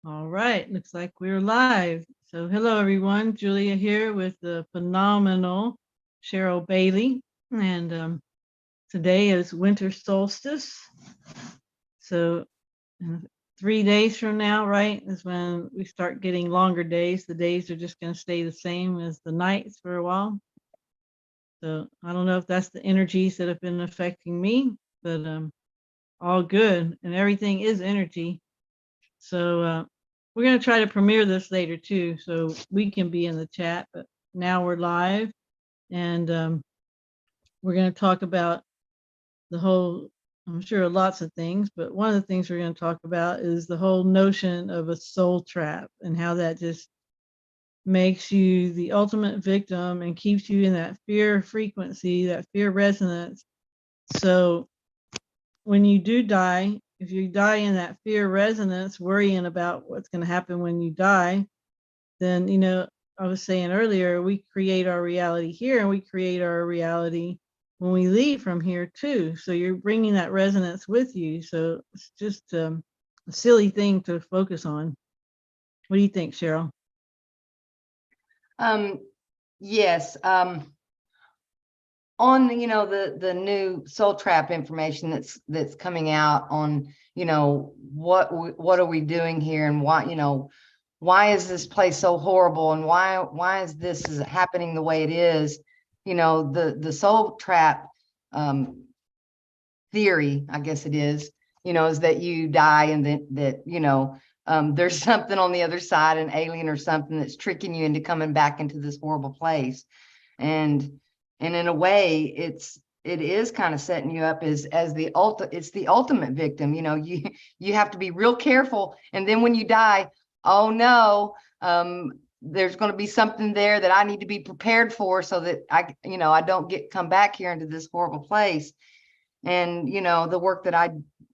All right, looks like we're live. So, hello everyone. Julia here with the phenomenal Cheryl Bailey, and today is winter solstice. So, uh, 3 days from now, right, is when we start getting longer days. The days are just going to stay the same as the nights for a while. So, I don't know if that's the energies that have been affecting me, but all good, and everything is energy. So we're going to try to premiere this later too, so we can be in the chat. But now we're live, and we're going to talk about the whole. I'm sure lots of things, but one of the things we're going to talk about is the whole notion of a soul trap and how that just makes you the ultimate victim and keeps you in that fear frequency, that fear resonance. So when you do die, if you die in that fear resonance, worrying about what's going to happen when you die, then, I was saying earlier, we create our reality here and we create our reality when we leave from here too. So you're bringing that resonance with you. So it's just a silly thing to focus on. What do you think, Cheryl? Yes. On the new soul trap information that's coming out on what are we doing here, and why is this place so horrible, and why is this is happening the way it is. The soul trap theory, I guess it is that you die, and that there's something on the other side, an alien or something, that's tricking you into coming back into this horrible place. And in a way, it is kind of setting you up as it's the ultimate victim. You have to be real careful, and then when you die, oh no, there's going to be something there that I need to be prepared for, so that I don't come back here into this horrible place. And the work that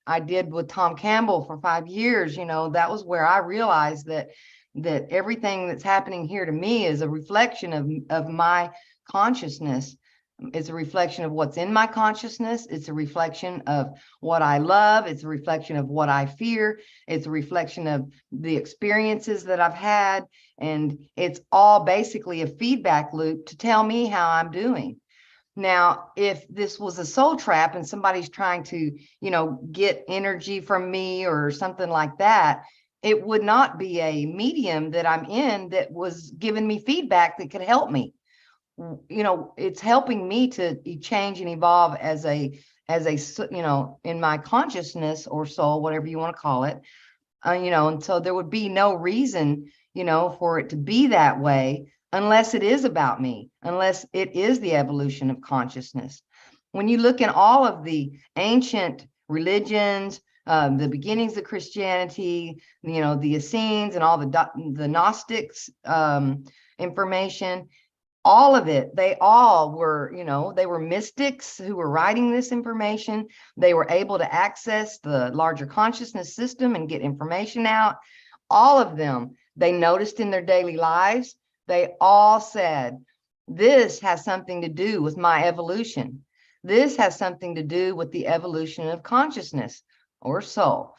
I did with Tom Campbell for 5 years, that was where I realized that everything that's happening here to me is a reflection of my consciousness. It's a reflection of what's in my consciousness. It's a reflection of what I love. It's a reflection of what I fear. It's a reflection of the experiences that I've had. And it's all basically a feedback loop to tell me how I'm doing. Now, if this was a soul trap and somebody's trying to, get energy from me or something like that, it would not be a medium that I'm in that was giving me feedback that could help me. It's helping me to change and evolve as a in my consciousness or soul, whatever you want to call it. And so there would be no reason, for it to be that way, unless it is about me, unless it is the evolution of consciousness. When you look in all of the ancient religions, the beginnings of Christianity, the Essenes and all the Gnostics information, all of it, they all were, they were mystics who were writing this information. They were able to access the larger consciousness system and get information out. All of them, they noticed in their daily lives, they all said, this has something to do with my evolution. This has something to do with the evolution of consciousness or soul,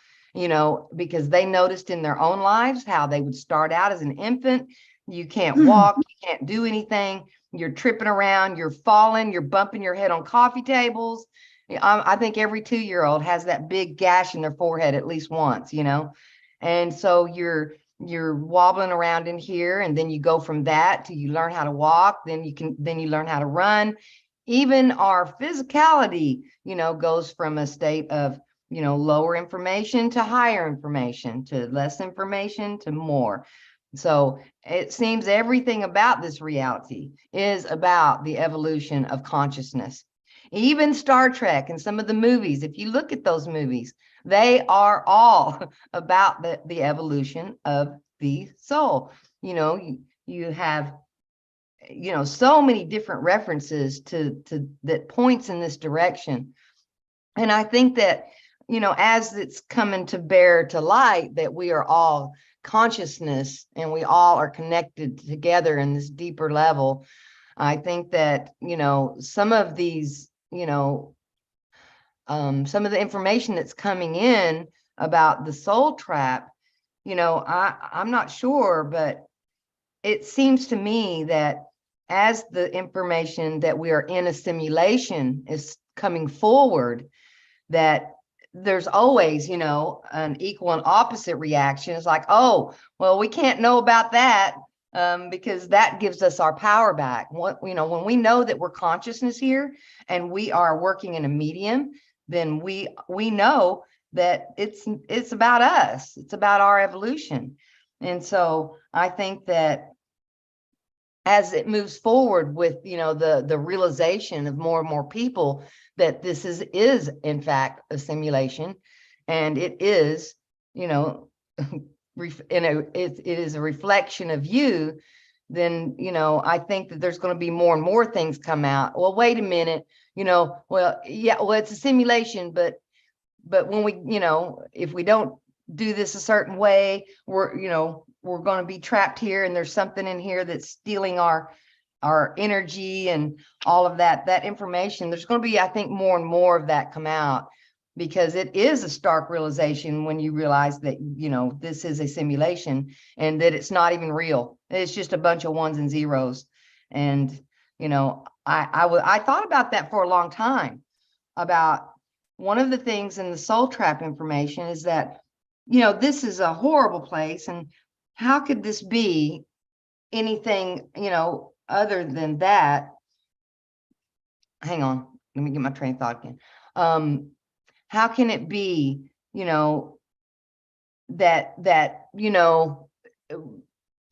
because they noticed in their own lives how they would start out as an infant. You can't walk, you can't do anything. You're tripping around, you're falling, you're bumping your head on coffee tables. I think every 2-year-old has that big gash in their forehead at least once, And so you're wobbling around in here, and then you go from that to you learn how to walk, then you learn how to run. Even our physicality, goes from a state of, lower information to higher information, to less information to more. So it seems everything about this reality is about the evolution of consciousness. Even Star Trek and some of the movies, if you look at those movies, they are all about the evolution of the soul. You have so many different references to that points in this direction. And I think that as it's coming to bear to light that we are all consciousness and we all are connected together in this deeper level, I think that some of these some of the information that's coming in about the soul trap I'm not sure, but it seems to me that as the information that we are in a simulation is coming forward, that there's always, an equal and opposite reaction. It's like, oh, well, we can't know about that, because that gives us our power back. When we know that we're consciousness here and we are working in a medium, then we know that it's about us. It's about our evolution. And so I think that as it moves forward with, the realization of more and more people that this is in fact a simulation, and it is, it is a reflection of you, then, I think that there's going to be more and more things come out. Well, wait a minute, well, yeah, well, it's a simulation, but when we, if we don't do this a certain way, we're going to be trapped here, and there's something in here that's stealing our energy and all of that information. There's going to be, I think, more and more of that come out, because it is a stark realization when you realize that, this is a simulation and that it's not even real. It's just a bunch of ones and zeros. And, I thought about that for a long time. About one of the things in the soul trap information is that, this is a horrible place, and how could this be anything, other than that? Hang on, let me get my train of thought again. How can it be, that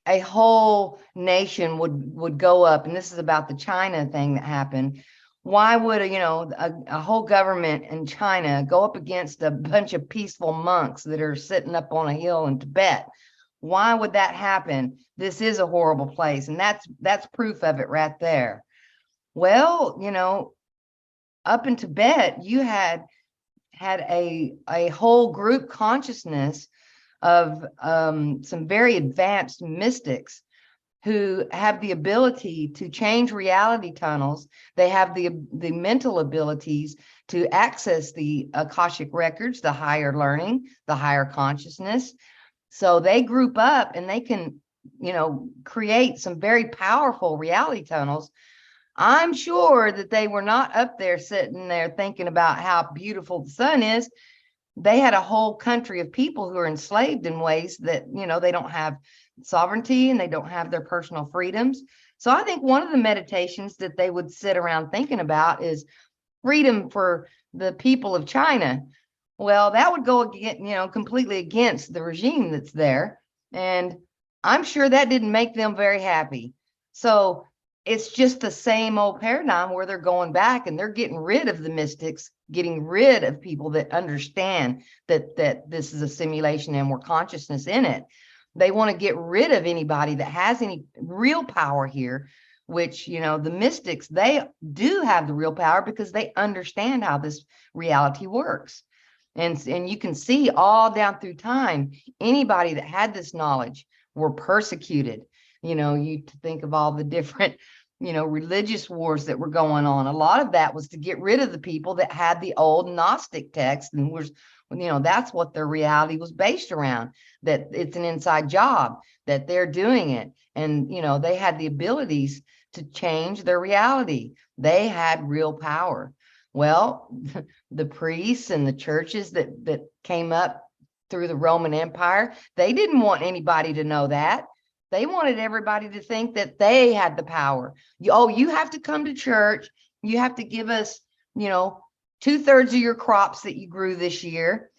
a whole nation would go up, and this is about the China thing that happened. Why would a whole government in China go up against a bunch of peaceful monks that are sitting up on a hill in Tibet? Why would that happen? This is a horrible place, and that's proof of it right there. Well, up in Tibet, you had a whole group consciousness of some very advanced mystics who have the ability to change reality tunnels. They have the mental abilities to access the Akashic records, the higher learning, the higher consciousness. So they group up and they can, create some very powerful reality tunnels. I'm sure that they were not up there sitting there thinking about how beautiful the sun is. They had a whole country of people who are enslaved in ways that, they don't have sovereignty and they don't have their personal freedoms. So I think one of the meditations that they would sit around thinking about is freedom for the people of China. Well, that would go against, completely against the regime that's there. And I'm sure that didn't make them very happy. So it's just the same old paradigm where they're going back and they're getting rid of the mystics, getting rid of people that understand that this is a simulation and we're consciousness in it. They want to get rid of anybody that has any real power here, which, the mystics, they do have the real power because they understand how this reality works. And you can see all down through time, anybody that had this knowledge were persecuted. You think of all the different, religious wars that were going on. A lot of that was to get rid of the people that had the old Gnostic text, and was, that's what their reality was based around, that it's an inside job, that they're doing it. And, they had the abilities to change their reality. They had real power. Well, the priests and the churches that came up through the Roman Empire, they didn't want anybody to know that. They wanted everybody to think that they had the power. You have to come to church. You have to give us, 2/3 of your crops that you grew this year,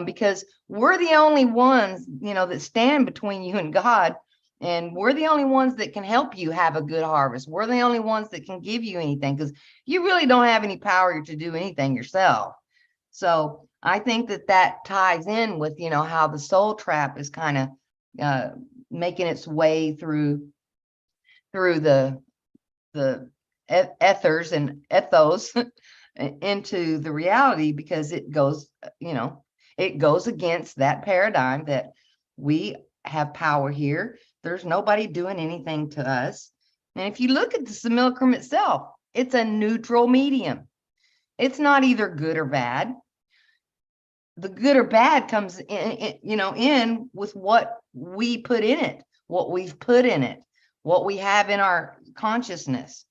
because we're the only ones, that stand between you and God. And we're the only ones that can help you have a good harvest. We're the only ones that can give you anything, because you really don't have any power to do anything yourself. So I think that ties in with, how the soul trap is kind of making its way through the ethers and ethos into the reality, because it goes against that paradigm that we have power here. There's nobody doing anything to us. And if you look at the simulacrum itself, it's a neutral medium. It's not either good or bad. the good or bad comes in with what we put in it, what we've put in it, what we have in our consciousness.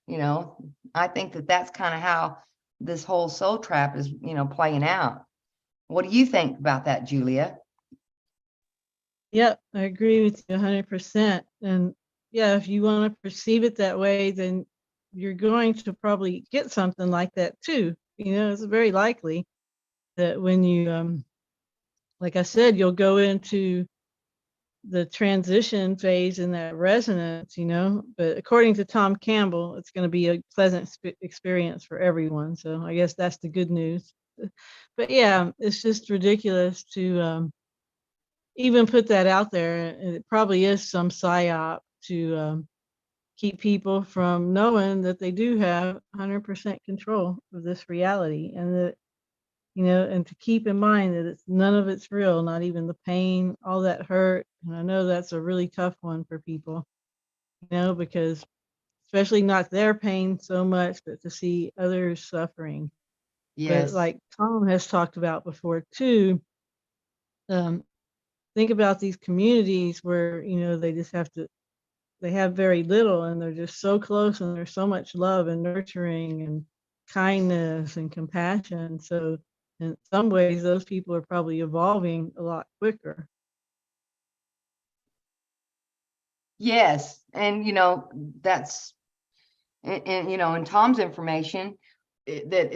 I think that that's kind of how this whole soul trap is, playing out. What do you think about that, Julia? Yep, I agree with you 100%. And yeah, if you want to perceive it that way, then you're going to probably get something like that too. It's very likely that when you, like I said, you'll go into the transition phase in that resonance, but according to Tom Campbell, it's going to be a pleasant experience for everyone. So I guess that's the good news. But yeah, it's just ridiculous to even put that out there. And it probably is some psyop to keep people from knowing that they do have 100% control of this reality, and that and to keep in mind that none of it's real, not even the pain, all that hurt. And I know that's a really tough one for people, because especially not their pain so much, but to see others suffering. But Yes. like Tom has talked about before too, um, think about these communities where, they have very little and they're just so close and there's so much love and nurturing and kindness and compassion. So in some ways, those people are probably evolving a lot quicker. Yes. And, that's, and in Tom's information, that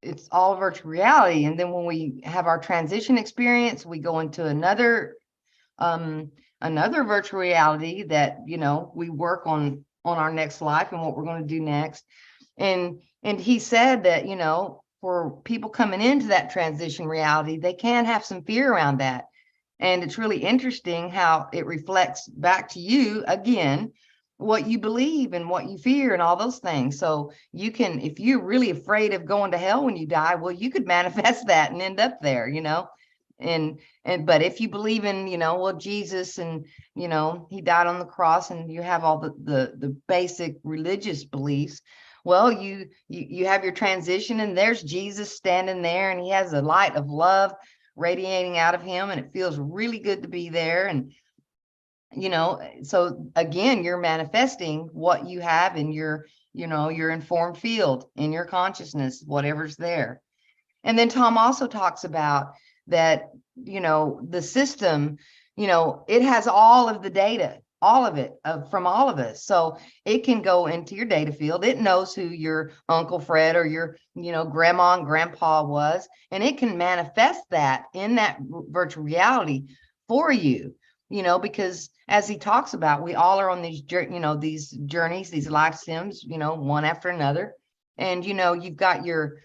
it's all virtual reality. And then when we have our transition experience, we go into another virtual reality that, we work on our next life and what we're going to do next. And he said that, for people coming into that transition reality, they can have some fear around that. And it's really interesting how it reflects back to you again, what you believe and what you fear and all those things. So you can, if you're really afraid of going to hell when you die, well, you could manifest that and end up there, and but if you believe in, well, Jesus, and he died on the cross, and you have all the basic religious beliefs, well, you have your transition, and there's Jesus standing there, and he has a light of love radiating out of him, and it feels really good to be there. And so again, you're manifesting what you have in your informed field, in your consciousness, whatever's there. And then Tom also talks about that, the system, it has all of the data, all of it, from all of us. So it can go into your data field. It knows who your Uncle Fred or your, grandma and grandpa was, and it can manifest that in that virtual reality for you, because as he talks about, we all are on these journeys, these life sims, one after another. And, you've got your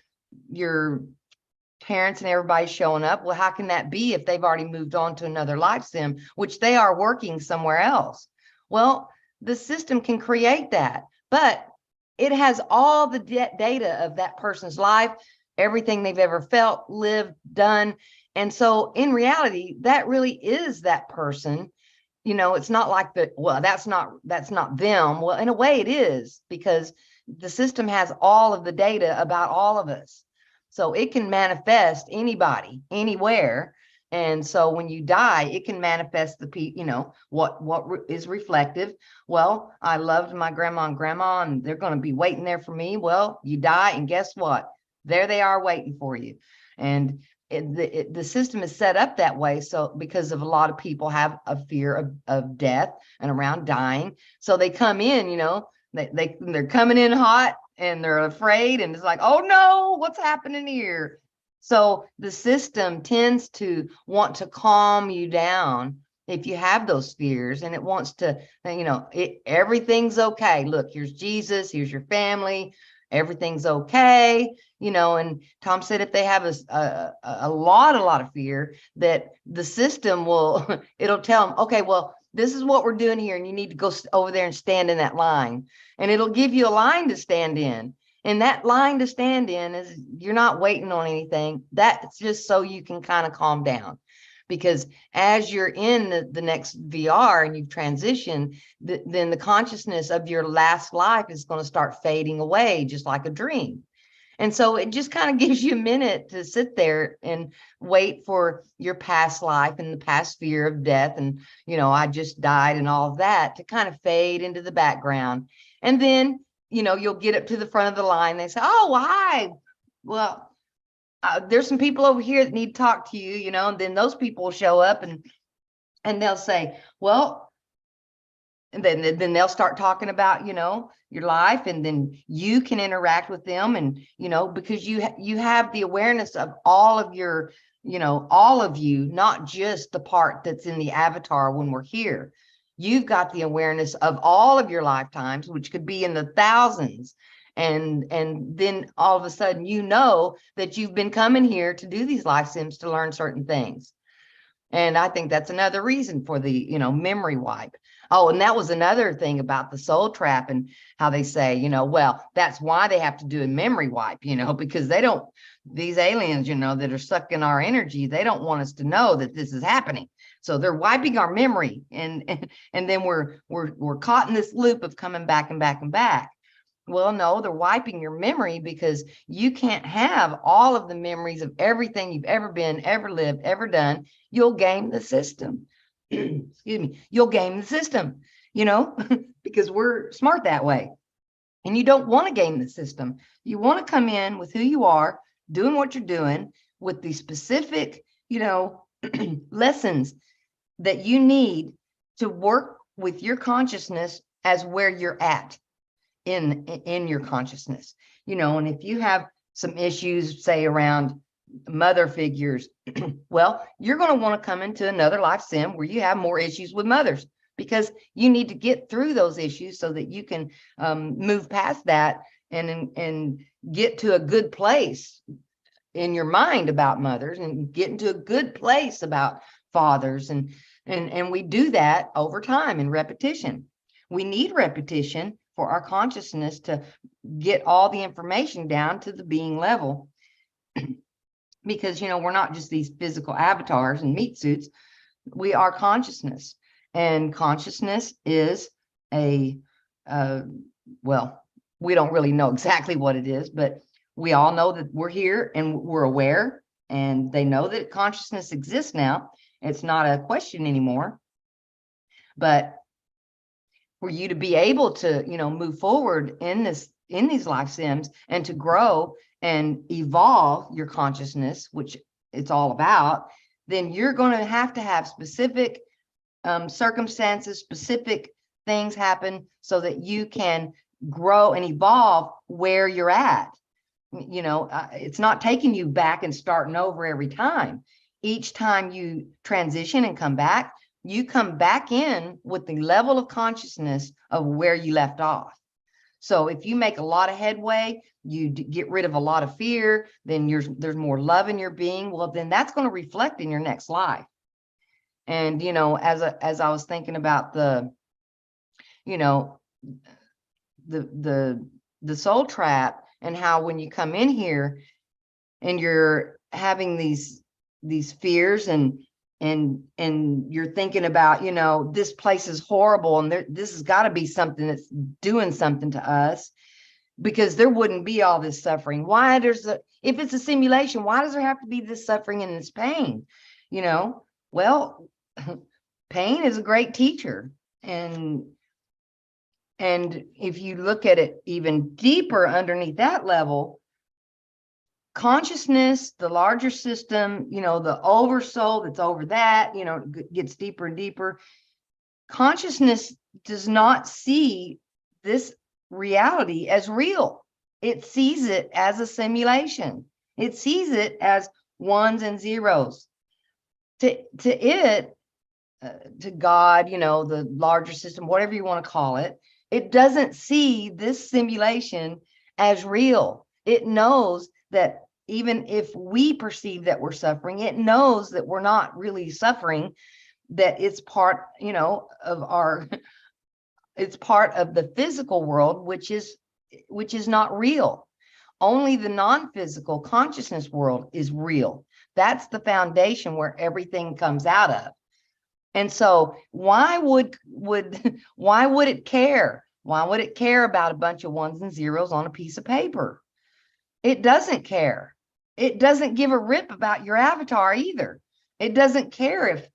parents and everybody showing up. Well, how can that be if they've already moved on to another life sim, which they are working somewhere else? Well, the system can create that, but it has all the data of that person's life, everything they've ever felt, lived, done. And so in reality, that really is that person. It's not like well, that's not them. Well, in a way it is, because the system has all of the data about all of us. So it can manifest anybody, anywhere. And so when you die, it can manifest what is reflective. Well, I loved my grandma and grandma, and they're going to be waiting there for me. Well, you die, and guess what? There they are waiting for you. And the system is set up that way. So because of a lot of people have a fear of death and around dying. So they come in, they're coming in hot, and they're afraid, and it's like, oh no, what's happening here? So the system tends to want to calm you down if you have those fears, and it wants to, everything's okay. Look, here's Jesus, here's your family, everything's okay. And Tom said if they have a lot of fear, that the system will, it'll tell them, okay, well, this is what we're doing here, and you need to go over there and stand in that line. And it'll give you a line to stand in. And that line to stand in is, you're not waiting on anything. That's just so you can kind of calm down. Because as you're in the next VR and you've transitioned, then the consciousness of your last life is going to start fading away, just like a dream. And so it just kind of gives you a minute to sit there and wait for your past life and the past fear of death. And, I just died and all of that to kind of fade into the background. And then, you'll get up to the front of the line. They say, oh, hi. Well, there's some people over here that need to talk to you, and then those people will show up and they'll say, well, and then they'll start talking about, your life, and then you can interact with them. And, because you have the awareness of all of your, all of you, not just the part that's in the avatar when we're here. You've got the awareness of all of your lifetimes, which could be in the thousands. And then all of a sudden, that you've been coming here to do these life sims to learn certain things. And I think that's another reason for the, memory wipe. Oh, and that was another thing about the soul trap and how they say, well, that's why they have to do a memory wipe, because these aliens, that are sucking our energy, they don't want us to know that this is happening. So they're wiping our memory, and then we're caught in this loop of coming back and back and back. Well, no, they're wiping your memory because you can't have all of the memories of everything you've ever been, ever lived, ever done. You'll game the system. Excuse me. You'll game the system, because we're smart that way. And you don't want to game the system. You want to come in with who you are, doing what you're doing, with the specific, lessons that you need to work with your consciousness as where you're at in your consciousness, and if you have some issues, say around mother figures, well, you're going to want to come into another life sim where you have more issues with mothers, because you need to get through those issues so that you can move past that and get to a good place in your mind about mothers, and get into a good place about fathers. And we do that over time in repetition. We need repetition for our consciousness to get all the information down to the being level. Because, we're not just these physical avatars and meat suits. We are consciousness, and consciousness is well, we don't really know exactly what it is, but we all know that we're here and we're aware, and they know that consciousness exists now. It's not a question anymore. But for you to be able to, move forward in these life sims, and to grow and evolve your consciousness, which it's all about, then you're going to have specific circumstances, specific things happen so that you can grow and evolve where you're at. It's not taking you back and starting over every time. Each time you transition and come back, you come back in with the level of consciousness of where you left off. So if you make a lot of headway, you get rid of a lot of fear, then there's more love in your being. Well, then that's going to reflect in your next life. And, as I was thinking about the soul trap, and how when you come in here and you're having these fears, and you're thinking about, this place is horrible, and this has got to be something that's doing something to us, because there wouldn't be all this suffering. If it's a simulation, why does there have to be this suffering and this pain? Well, pain is a great teacher. And if you look at it even deeper underneath that level, consciousness, the larger system, the oversoul that's over that, gets deeper and deeper. Consciousness does not see this reality as real. It sees it as a simulation. It sees it as ones and zeros. To God, the larger system, whatever you want to call it, it doesn't see this simulation as real. It knows that even if we perceive that we're suffering, it knows that we're not really suffering, that it's part, it's part of the physical world, which is not real. Only the non-physical consciousness world is real. That's the foundation where everything comes out of. And so why would it care? Why would it care about a bunch of ones and zeros on a piece of paper? It doesn't care. It doesn't give a rip about your avatar either. It doesn't care if,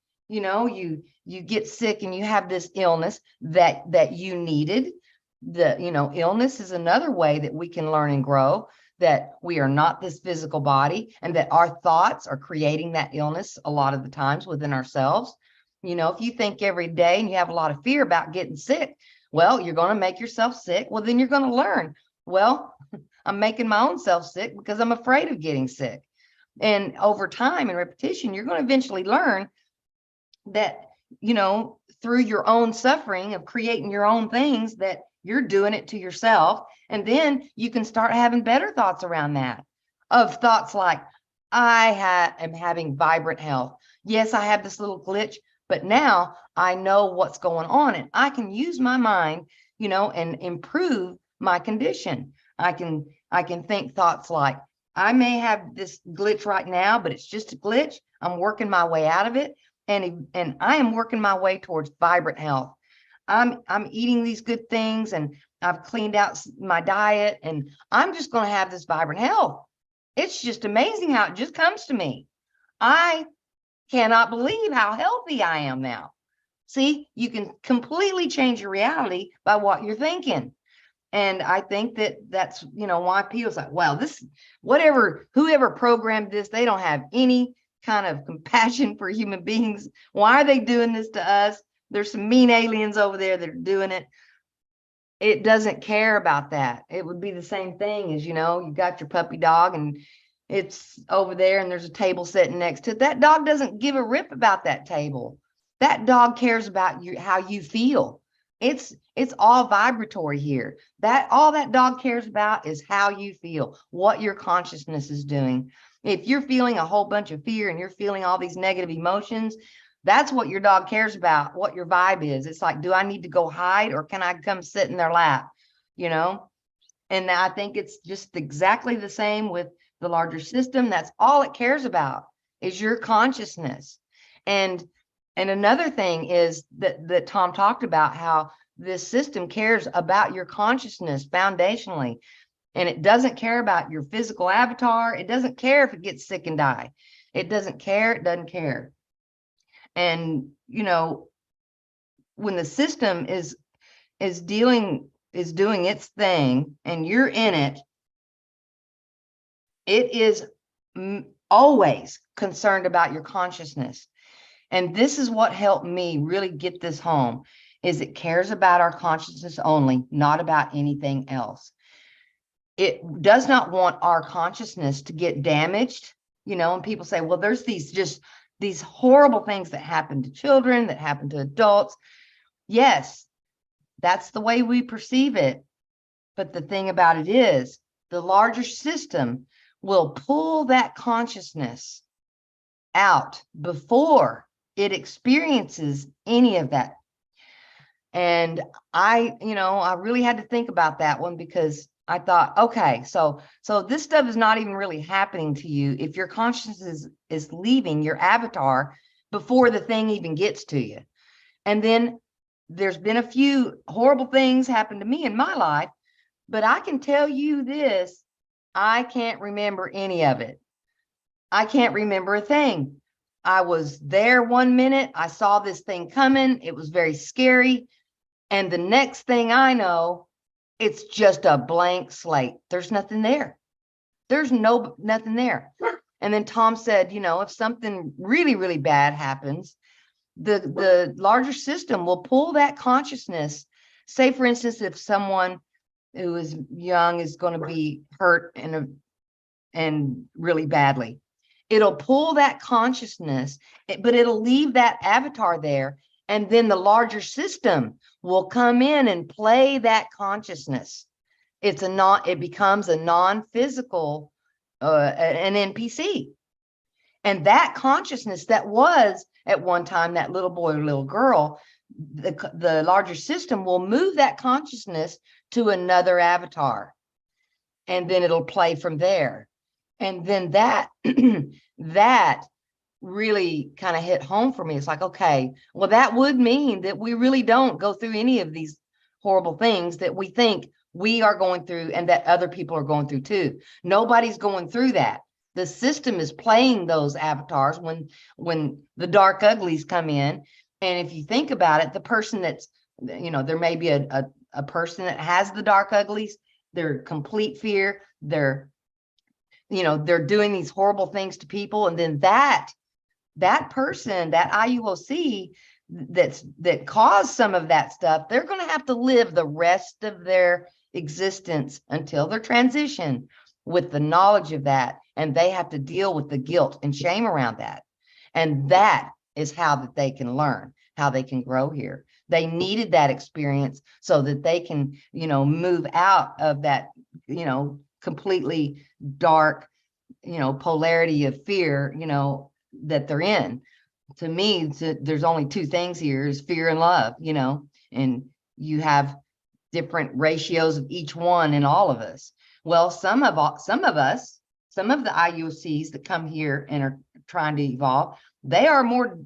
you get sick and you have this illness that you needed. Illness is another way that we can learn and grow, that we are not this physical body, and that our thoughts are creating that illness a lot of the times within ourselves. If you think every day and you have a lot of fear about getting sick, well, you're going to make yourself sick. Well, then you're going to learn, well, I'm making my own self sick because I'm afraid of getting sick. And over time and repetition, you're going to eventually learn that, through your own suffering of creating your own things, that you're doing it to yourself. And then you can start having better thoughts around that, of thoughts like, am having vibrant health. Yes, I have this little glitch, but now I know what's going on and I can use my mind, and improve my condition. I can think thoughts like, I may have this glitch right now, but it's just a glitch. I'm working my way out of it. And I am working my way towards vibrant health. I'm eating these good things, and I've cleaned out my diet, and I'm just going to have this vibrant health. It's just amazing how it just comes to me. I cannot believe how healthy I am now. See, you can completely change your reality by what you're thinking. And I think that's, why people's like, well, whoever programmed this, they don't have any kind of compassion for human beings. Why are they doing this to us? There's some mean aliens over there that are doing it. It doesn't care about that. It would be the same thing as, you got your puppy dog and it's over there and there's a table sitting next to it. That dog doesn't give a rip about that table. That dog cares about how you feel. It's all vibratory here. All that dog cares about is how you feel, what your consciousness is doing. If you're feeling a whole bunch of fear and you're feeling all these negative emotions, that's what your dog cares about, what your vibe is. It's like, do I need to go hide or can I come sit in their lap? And I think it's just exactly the same with the larger system. That's all it cares about, is your consciousness. And another thing is that Tom talked about, how this system cares about your consciousness foundationally. And it doesn't care about your physical avatar. It doesn't care if it gets sick and die. It doesn't care. It doesn't care. And, when the system is doing its thing and you're in it, it is always concerned about your consciousness. And this is what helped me really get this home, is it cares about our consciousness only, not about anything else. It does not want our consciousness to get damaged, and people say, well, there's these horrible things that happen to children, that happen to adults. Yes, that's the way we perceive it. But the thing about it is, the larger system will pull that consciousness out before it experiences any of that. And I really had to think about that one, because I thought, okay, so this stuff is not even really happening to you if your consciousness is leaving your avatar before the thing even gets to you. And then there's been a few horrible things happen to me in my life, but I can tell you this, I can't remember any of it. I can't remember a thing. I was there one minute, I saw this thing coming, it was very scary. And the next thing I know, it's just a blank slate. There's nothing there. There's nothing there. And then Tom said, if something really, really bad happens, the larger system will pull that consciousness. Say, for instance, if someone who is young is going to be hurt and really badly, it'll pull that consciousness, but it'll leave that avatar there. And then the larger system will come in and play that consciousness. It becomes a non-physical, an NPC. And that consciousness that was at one time that little boy or little girl, the larger system will move that consciousness to another avatar. And then it'll play from there. And then that really kind of hit home for me. It's like, okay, well, that would mean that we really don't go through any of these horrible things that we think we are going through and that other people are going through too. Nobody's going through that. The system is playing those avatars when the dark uglies come in. And if you think about it, the person that's, there may be a person that has the dark uglies, they're complete fear, they're doing these horrible things to people. And then that person, that IUOC that caused some of that stuff, they're going to have to live the rest of their existence until their transition with the knowledge of that. And they have to deal with the guilt and shame around that. And that is how that they can learn, how they can grow here. They needed that experience so that they can, move out of that, completely dark, polarity of fear, that they're in. To me, there's only two things here, is fear and love, and you have different ratios of each one in all of us. Well, some of the IUCs that come here and are trying to evolve, they are more,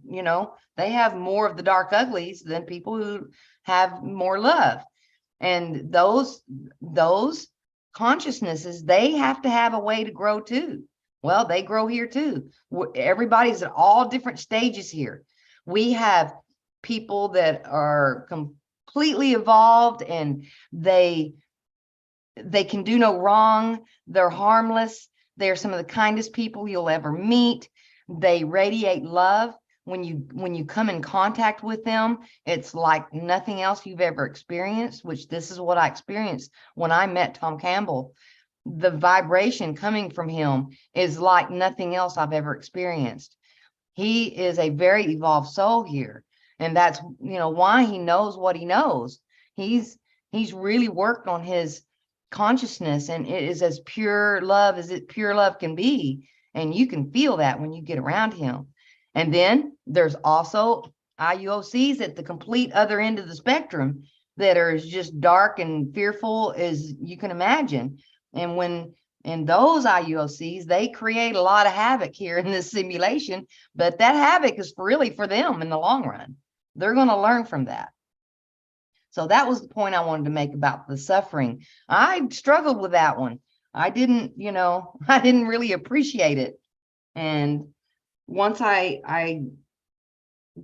they have more of the dark uglies than people who have more love. And those consciousnesses, they have to have a way to grow too. Well, they grow here too. Everybody's at all different stages here. We have people that are completely evolved and they can do no wrong. They're harmless. They're some of the kindest people you'll ever meet. They radiate love. When you come in contact with them, it's like nothing else you've ever experienced, which this is what I experienced when I met Tom Campbell. The vibration coming from him is like nothing else I've ever experienced. He is a very evolved soul here. And that's, why he knows what he knows. He's really worked on his consciousness, and it is as pure love as pure love can be. And you can feel that when you get around him. And then there's also IUOCs at the complete other end of the spectrum that are as just dark and fearful as you can imagine. And those IUOCs, they create a lot of havoc here in this simulation, but that havoc is really for them in the long run. They're going to learn from that. So that was the point I wanted to make about the suffering. I struggled with that one. I didn't really appreciate it. And once I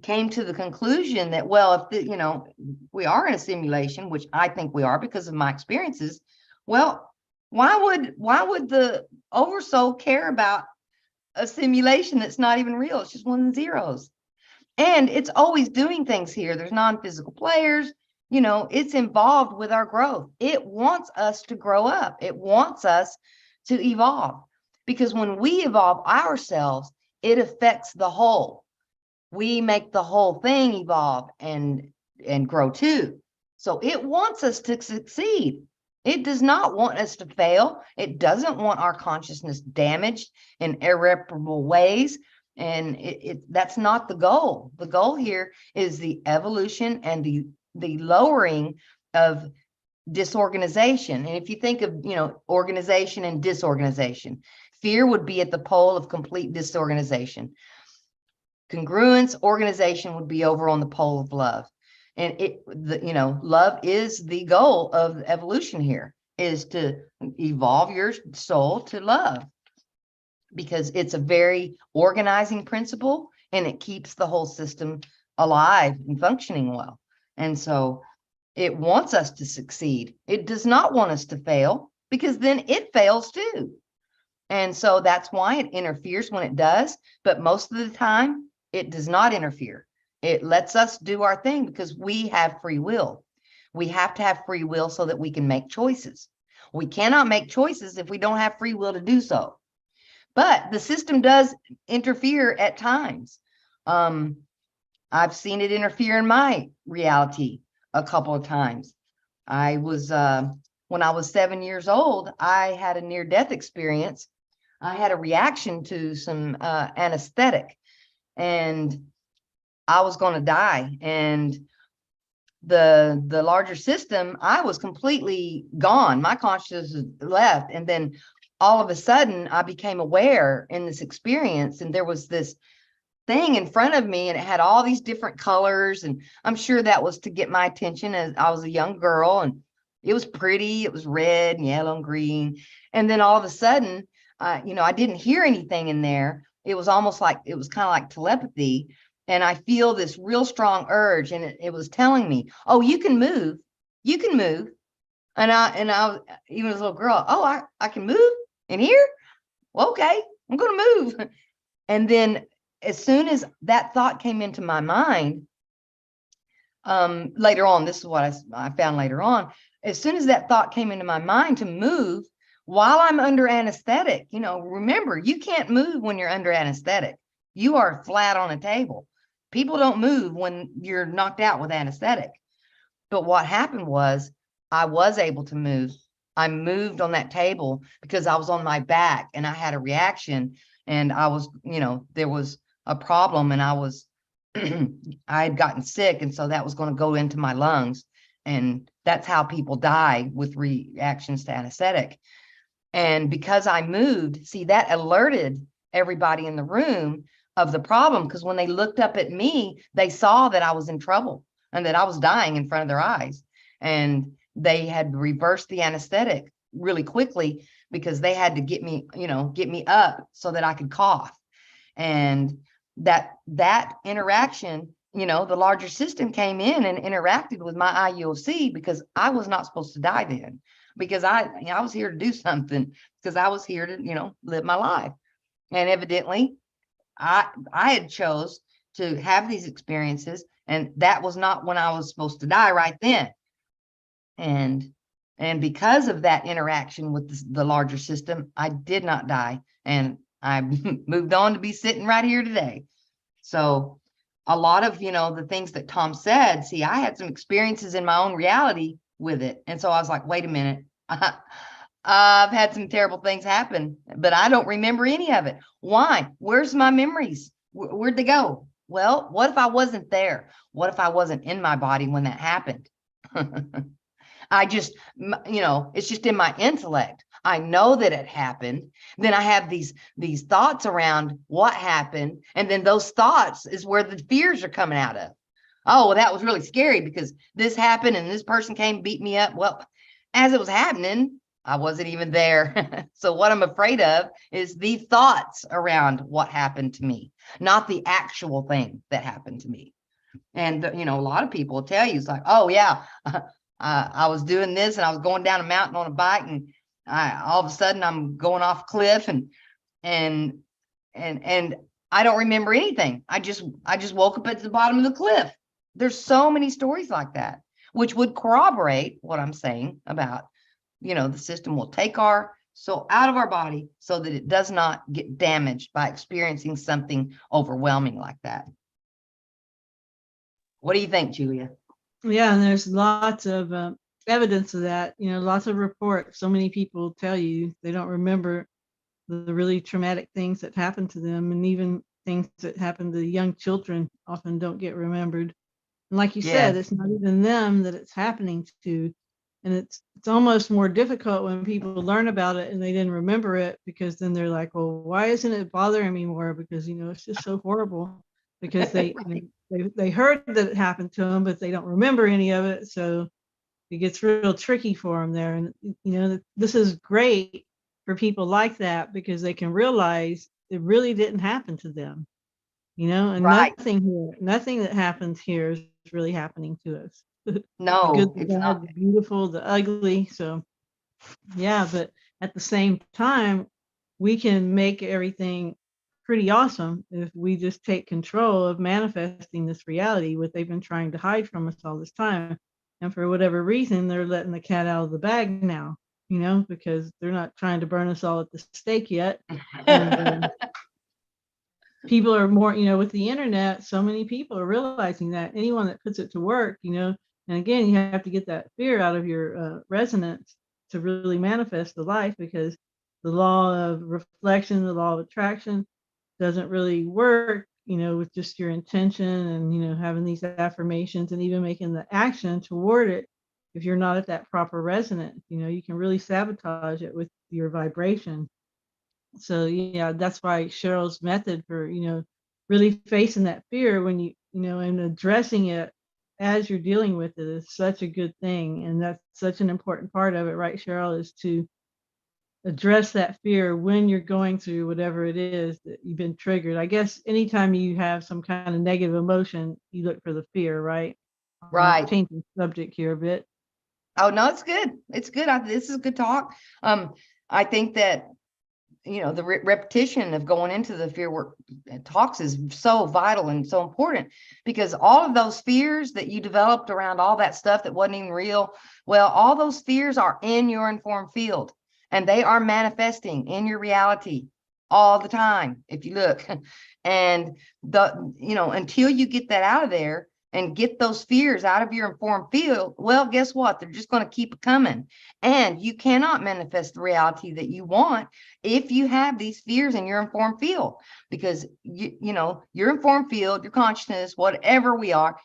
came to the conclusion that, well, if we are in a simulation, which I think we are because of my experiences, well, why would the oversoul care about a simulation that's not even real? It's just ones and zeros. And it's always doing things here. There's non-physical players, it's involved with our growth. It wants us to grow up. It wants us to evolve, because when we evolve ourselves, it affects the whole. We make the whole thing evolve and grow too. So it wants us to succeed. It does not want us to fail. It doesn't want our consciousness damaged in irreparable ways. And that's not the goal. The goal here is the evolution and the lowering of disorganization. And if you think of, organization and disorganization, fear would be at the pole of complete disorganization. Congruence, organization would be over on the pole of love. And love is the goal of evolution here, is to evolve your soul to love, because it's a very organizing principle and it keeps the whole system alive and functioning well. And so it wants us to succeed. It does not want us to fail, because then it fails too. And so that's why it interferes when it does. But most of the time, it does not interfere. It lets us do our thing because we have free will. We have to have free will so that we can make choices. We cannot make choices if we don't have free will to do so. But the system does interfere at times. I've seen it interfere in my reality a couple of times. I was, when I was 7 years old, I had a near-death experience. I had a reaction to some anesthetic, and I was going to die. And the larger system, I was completely gone. My consciousness was left. And then all of a sudden, I became aware in this experience, and there was this thing in front of me, and it had all these different colors, and I'm sure that was to get my attention as I was a young girl. And It was pretty. It was red and yellow and green. And then all of a sudden, I didn't hear anything in there. It was almost like, it was kind of like telepathy. And I feel this real strong urge, and it was telling me, oh, you can move. You can move. And I was, even as a little girl, oh, I can move in here. Well, okay, I'm going to move. And then as soon as that thought came into my mind, later on, this is what I found later on. As soon as that thought came into my mind to move while I'm under anesthetic, remember, you can't move when you're under anesthetic. You are flat on a table. People don't move when you're knocked out with anesthetic. But what happened was I was able to move. I moved on that table because I was on my back and I had a reaction, and I was, there was a problem, and I had gotten sick. And so that was going to go into my lungs. And that's how people die with reactions to anesthetic. And because I moved, see, that alerted everybody in the room of the problem, because when they looked up at me, they saw that I was in trouble and that I was dying in front of their eyes. And they had reversed the anesthetic really quickly because they had to get me up so that I could cough. And that interaction, the larger system came in and interacted with my IUOC, because I was not supposed to die then, because I was here to do something, because I was here to, live my life. And evidently I had chose to have these experiences, and that was not when I was supposed to die right then. And because of that interaction with the larger system, I did not die, and I moved on to be sitting right here today. So a lot of, the things that Tom said, see, I had some experiences in my own reality with it. And so I was like, wait a minute, I've had some terrible things happen, but I don't remember any of it. Why? Where's my memories? Where'd they go? Well, what if I wasn't there? What if I wasn't in my body when that happened? I just, it's just in my intellect. I know that it happened. Then I have these thoughts around what happened. And then those thoughts is where the fears are coming out of. Oh, well, that was really scary because this happened and this person came and beat me up. Well, as it was happening, I wasn't even there. So what I'm afraid of is the thoughts around what happened to me, not the actual thing that happened to me. And, a lot of people will tell you, it's like, oh, yeah, I was doing this and I was going down a mountain on a bike, and all of a sudden I'm going off a cliff, and I don't remember anything. I just woke up at the bottom of the cliff. There's so many stories like that, which would corroborate what I'm saying about, the system will take our soul out of our body so that it does not get damaged by experiencing something overwhelming like that. What do you think, Julia? Yeah, and there's lots of evidence of that, lots of reports. So many people tell you they don't remember the really traumatic things that happened to them, and even things that happen to young children often don't get remembered. And like you said, it's not even them that it's happening to. And it's almost more difficult when people learn about it and they didn't remember it, because then they're like, well, why isn't it bothering me more? Because, it's just so horrible, because they heard that it happened to them, but they don't remember any of it. So it gets real tricky for them there. And, this is great for people like that, because they can realize it really didn't happen to them, and Right. nothing that happens here is really happening to us. No, The good, the it's bad, not. the beautiful, the ugly. So yeah, but at the same time, we can make everything pretty awesome if we just take control of manifesting this reality, what they've been trying to hide from us all this time. And for whatever reason, they're letting the cat out of the bag now, because they're not trying to burn us all at the stake yet. And people are more, with the internet, so many people are realizing that anyone that puts it to work, and again, you have to get that fear out of your resonance to really manifest the life, because the law of reflection, the law of attraction doesn't really work, with just your intention and, having these affirmations and even making the action toward it. If you're not at that proper resonance, you can really sabotage it with your vibration. So yeah, that's why Cheryl's method for, really facing that fear when and addressing it as you're dealing with it is such a good thing. And that's such an important part of it, right, Cheryl, is to address that fear when you're going through whatever it is that you've been triggered. I guess anytime you have some kind of negative emotion, you look for the fear, right? Right. Changing subject here a bit. Oh, no, it's good. It's good. This is good talk. I think that, the repetition of going into the fear work talks is so vital and so important, because all of those fears that you developed around all that stuff that wasn't even real, well, all those fears are in your informed field, and they are manifesting in your reality all the time, if you look. And until you get that out of there and get those fears out of your informed field, well, guess what? They're just going to keep coming. And you cannot manifest the reality that you want if you have these fears in your informed field, because your informed field, your consciousness, whatever we are,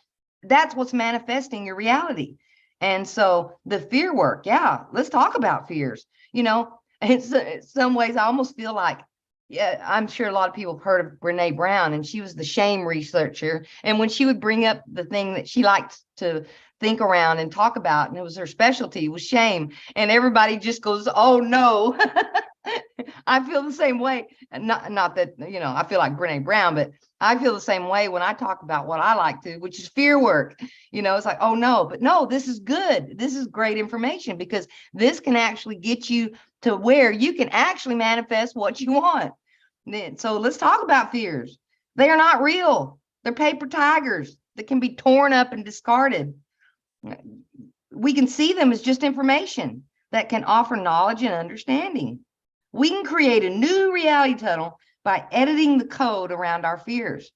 that's what's manifesting your reality. And so the fear work, yeah, let's talk about fears. In some ways, I almost feel like, yeah, I'm sure a lot of people have heard of Brene Brown, and she was the shame researcher. And when she would bring up the thing that she liked to think around and talk about, and it was her specialty, was shame. And everybody just goes, oh no. I feel the same way. Not that, I feel like Brene Brown, but I feel the same way when I talk about what I like to, which is fear work. It's like, oh no, but no, this is good. This is great information, because this can actually get you to where you can actually manifest what you want. So let's talk about fears. They are not real. They're paper tigers that can be torn up and discarded. We can see them as just information that can offer knowledge and understanding. We can create a new reality tunnel by editing the code around our fears.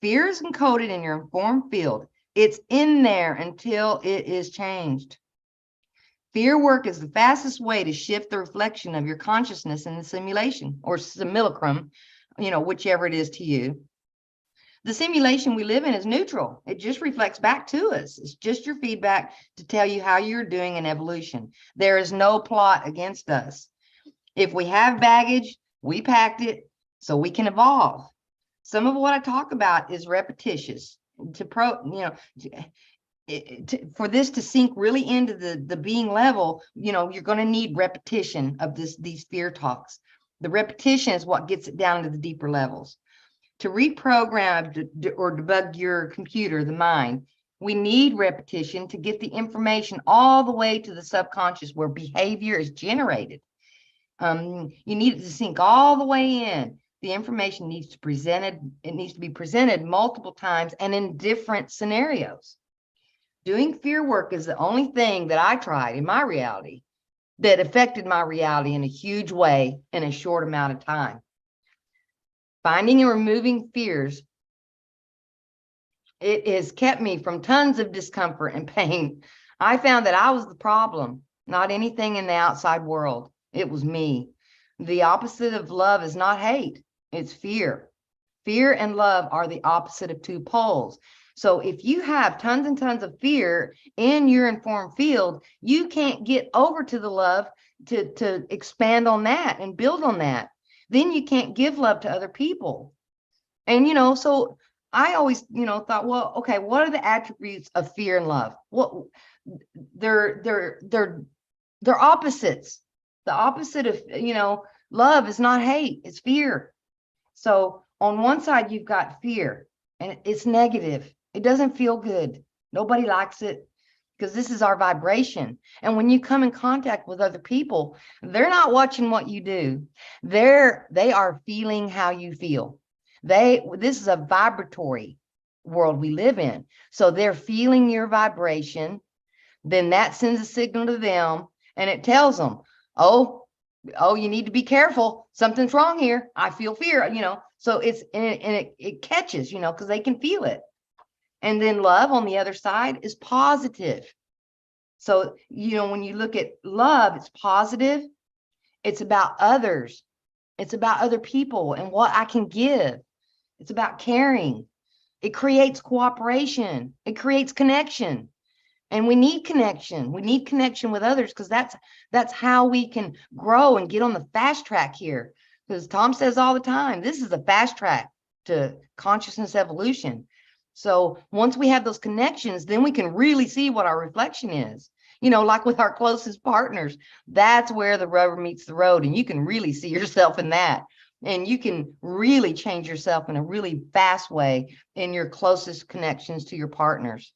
Fear is encoded in your informed field. It's in there until it is changed. Fear work is the fastest way to shift the reflection of your consciousness in the simulation or simulacrum, whichever it is to you. The simulation we live in is neutral. It just reflects back to us. It's just your feedback to tell you how you're doing in evolution. There is no plot against us. If we have baggage, we packed it so we can evolve. Some of what I talk about is repetitious. For this to sink really into the being level, you're going to need repetition of these fear talks. The repetition is what gets it down to the deeper levels. To reprogram or debug your computer, the mind, we need repetition to get the information all the way to the subconscious where behavior is generated. You need it to sink all the way in. The information needs to be presented multiple times and in different scenarios. Doing fear work is the only thing that I tried in my reality that affected my reality in a huge way in a short amount of time. Finding and removing fears, it has kept me from tons of discomfort and pain. I found that I was the problem, not anything in the outside world. It was me. The opposite of love is not hate, it's fear. Fear and love are the opposite of two poles. So if you have tons and tons of fear in your informed field, you can't get over to the love to expand on that and build on that. Then you can't give love to other people. And, so I always, thought, well, okay, what are the attributes of fear and love? What they're opposites. The opposite of, love is not hate, it's fear. So on one side, you've got fear, and it's negative. It doesn't feel good. Nobody likes it, because this is our vibration. And when you come in contact with other people, they're not watching what you do. They are feeling how you feel. This is a vibratory world we live in. So they're feeling your vibration. Then that sends a signal to them, and it tells them, oh, you need to be careful. Something's wrong here. I feel fear, So it catches, because they can feel it. And then love on the other side is positive. So, when you look at love, it's positive. It's about others. It's about other people and what I can give. It's about caring. It creates cooperation. It creates connection. And we need connection. We need connection with others, because that's how we can grow and get on the fast track here. Because Tom says all the time, this is the fast track to consciousness evolution. So once we have those connections, then we can really see what our reflection is. Like with our closest partners, that's where the rubber meets the road, and you can really see yourself in that. And you can really change yourself in a really fast way in your closest connections to your partners.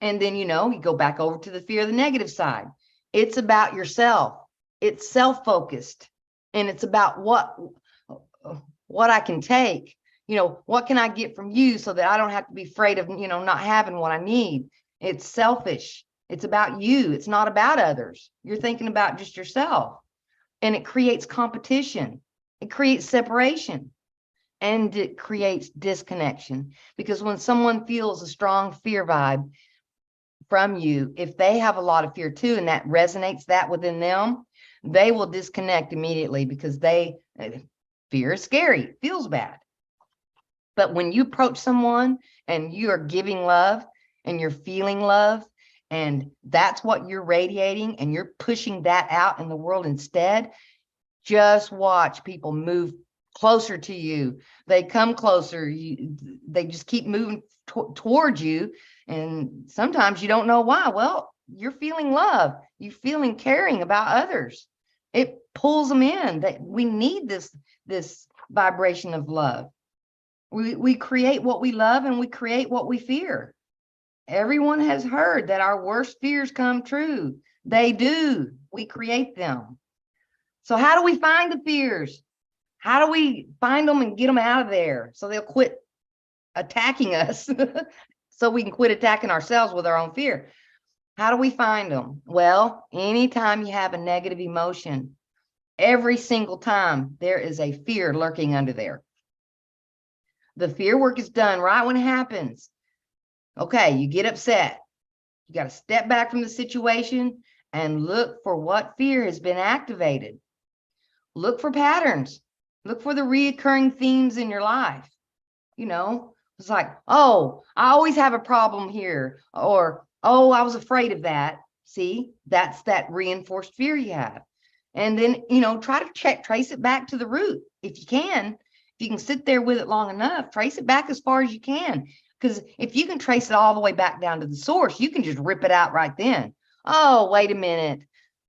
And then, you go back over to the fear of the negative side. It's about yourself. It's self-focused. And it's about what I can take. What can I get from you so that I don't have to be afraid of, not having what I need. It's selfish. It's about you. It's not about others. You're thinking about just yourself. And it creates competition. It creates separation. And it creates disconnection. Because when someone feels a strong fear vibe from you, if they have a lot of fear too, and that resonates that within them, they will disconnect immediately, because fear is scary, it feels bad. But when you approach someone and you are giving love and you're feeling love, and that's what you're radiating, and you're pushing that out in the world instead, just watch people move closer to you. They come closer. They just keep moving towards you. And sometimes you don't know why. Well, you're feeling love. You're feeling caring about others. It pulls them in. That we need this vibration of love. We create what we love, and we create what we fear. Everyone has heard that our worst fears come true. They do. We create them. So how do we find the fears? How do we find them and get them out of there so they'll quit attacking us? So we can quit attacking ourselves with our own fear. How do we find them? Well, anytime you have a negative emotion, every single time there is a fear lurking under there. The fear work is done right when it happens. Okay, you get upset. You got to step back from the situation and look for what fear has been activated. Look for patterns. Look for the reoccurring themes in your life. It's like, oh, I always have a problem here. Or, oh, I was afraid of that. See, that's that reinforced fear you have. And then, try to trace it back to the root. If you can sit there with it long enough, trace it back as far as you can. Because if you can trace it all the way back down to the source, you can just rip it out right then. Oh, wait a minute.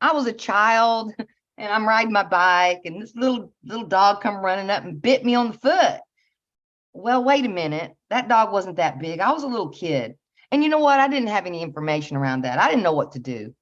I was a child and I'm riding my bike, and this little dog come running up and bit me on the foot. Well, wait a minute. That dog wasn't that big. I was a little kid. And you know what? I didn't have any information around that. I didn't know what to do.